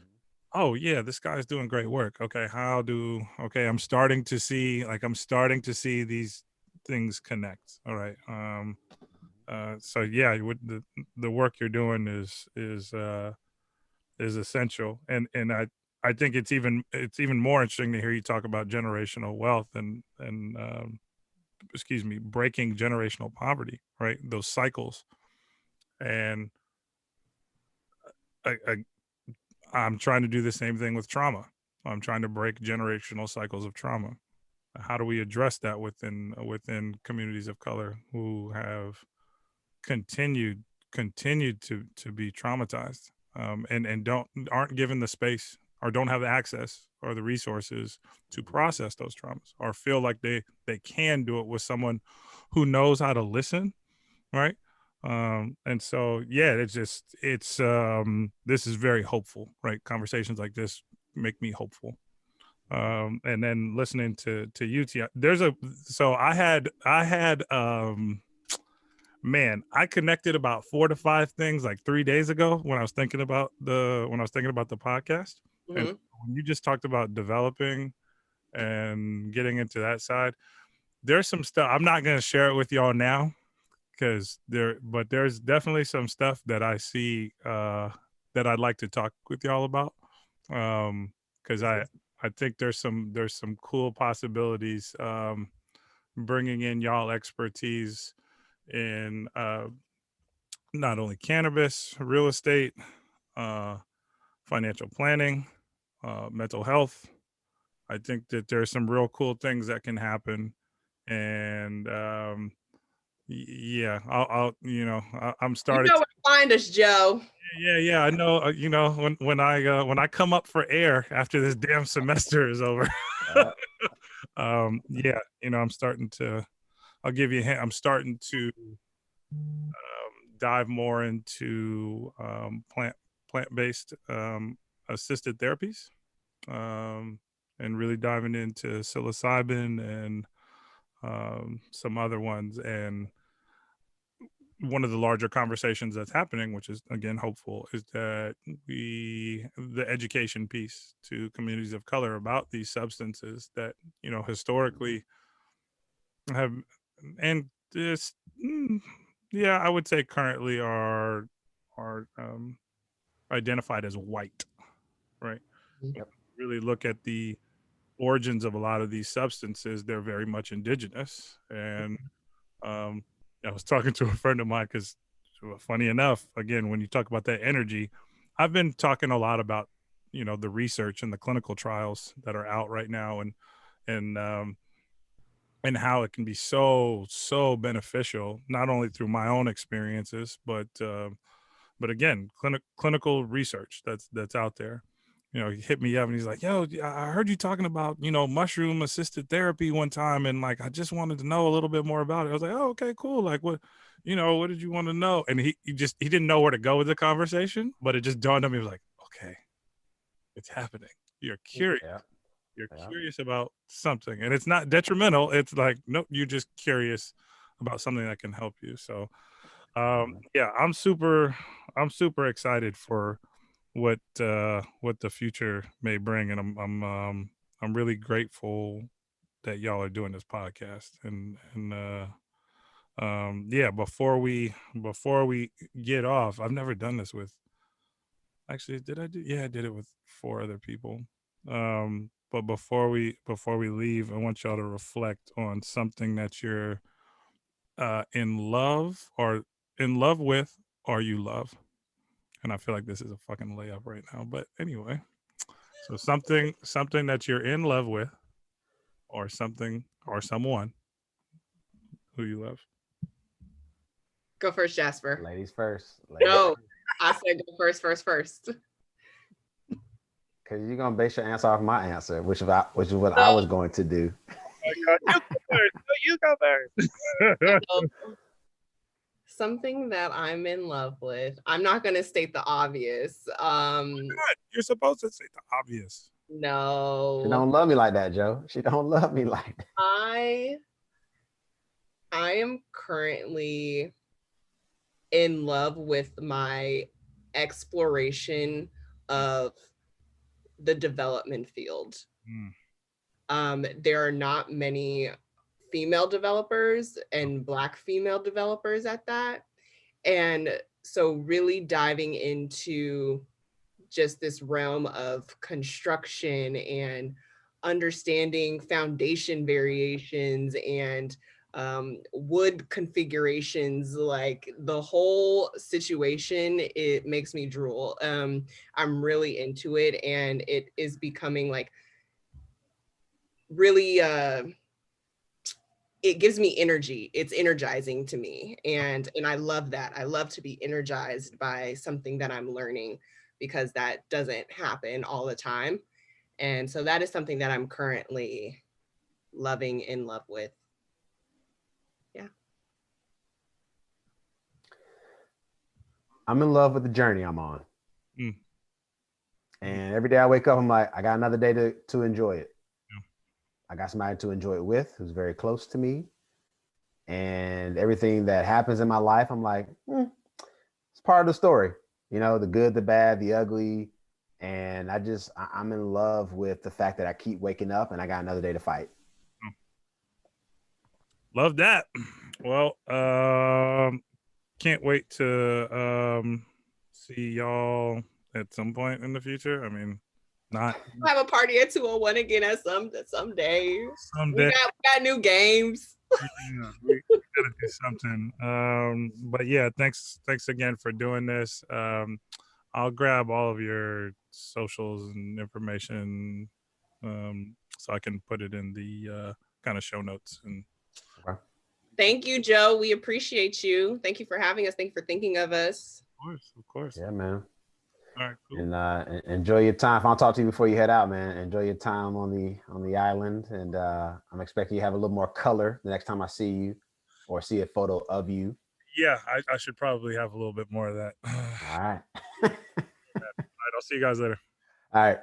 oh yeah, this guy's doing great work. Okay, I'm starting to see these things connect. All right. So yeah, the work you're doing is essential, and I think it's even more interesting to hear you talk about generational wealth and breaking generational poverty, right? Those cycles. And I'm trying to do the same thing with trauma. I'm trying to break generational cycles of trauma. How do we address that within communities of color who have continued to be traumatized, and aren't given the space, or don't have the access or the resources to process those traumas, or feel like they can do it with someone who knows how to listen, right? And so yeah, this is very hopeful, right? Conversations like this make me hopeful. And then listening to you, I had man, I connected about 4 to 5 things like 3 days ago when I was thinking about the podcast. And when you just talked about developing and getting into that side, there's some stuff I'm not going to share it with y'all now, because there's definitely some stuff that I see that I'd like to talk with y'all about. Because I think there's some cool possibilities bringing in y'all expertise in not only cannabis, real estate, uh, financial planning, mental health. I think that there's some real cool things that can happen, and yeah, I'm You started. know where to find us, Joe. Yeah. I know. When I come up for air after this damn semester is over. Yeah, I'm starting to. I'll give you a hint. I'm starting to dive more into plant-based assisted therapies, and really diving into psilocybin and some other ones. And one of the larger conversations that's happening, which is again hopeful, is that the education piece to communities of color about these substances that historically have, and this yeah, I would say currently are identified as white, right? Yep. Really look at the origins of a lot of these substances, they're very much indigenous. And I was talking to a friend of mine because, funny enough, again, when you talk about that energy, I've been talking a lot about the research and the clinical trials that are out right now, and and how it can be so beneficial, not only through my own experiences, but again, clinical research that's out there. He hit me up and he's like, "Yo, I heard you talking about mushroom assisted therapy one time, and like I just wanted to know a little bit more about it." I was like, "Oh, okay, cool. Like what, what did you want to know?" And he didn't know where to go with the conversation, but it just dawned on me. He was like, "Okay, it's happening. You're curious. Yeah. You're Yeah. curious about something, and it's not detrimental. It's like, nope, you're just curious about something that can help you." So yeah, I'm super excited for what the future may bring, and I'm really grateful that y'all are doing this podcast. And yeah, before we get off, I've never done this with, actually, did I do? Yeah, I did it with 4 other people. But before we leave, I want y'all to reflect on something that you're in love with, or you love. And I feel like this is a fucking layup right now, but anyway. So something that you're in love with, or something or someone who you love. Go first, Jasper. Ladies first. No, I said go first. Because you're gonna base your answer off my answer, which is what I No. was going to do. You go first. Something that I'm in love with. I'm not going to state the obvious. You're supposed to say the obvious. No. She don't love me like that, Joe. She don't love me like that. I am currently in love with my exploration of the development field. There are not many female developers, and Black female developers at that. And so really diving into just this realm of construction and understanding foundation variations and wood configurations, like the whole situation, it makes me drool. I'm really into it, and it is becoming like really it gives me energy. It's energizing to me. And I love that. I love to be energized by something that I'm learning, because that doesn't happen all the time. And so that is something that I'm currently loving, in love with. Yeah. I'm in love with the journey I'm on. And every day I wake up, I'm like, I got another day to enjoy it. I got somebody to enjoy it with who's very close to me. And everything that happens in my life, I'm like, it's part of the story. The good, the bad, the ugly. And I'm in love with the fact that I keep waking up and I got another day to fight. Love that. Well, can't wait to see y'all at some point in the future. I mean, not We'll have a party at 201 again at someday. someday. We got new games. Yeah, we gotta do something. But yeah, thanks again for doing this. I'll grab all of your socials and information, so I can put it in the kind of show notes. And Okay. Thank you, Joe. We appreciate you. Thank you for having us. Thank you for thinking of us. of course. Yeah, man. All right, cool. And enjoy your time. If I don't talk to you before you head out, man, enjoy your time on the island. And I'm expecting you to have a little more color the next time I see you or see a photo of you. Yeah, I should probably have a little bit more of that. All right. All right, I'll see you guys later. All right.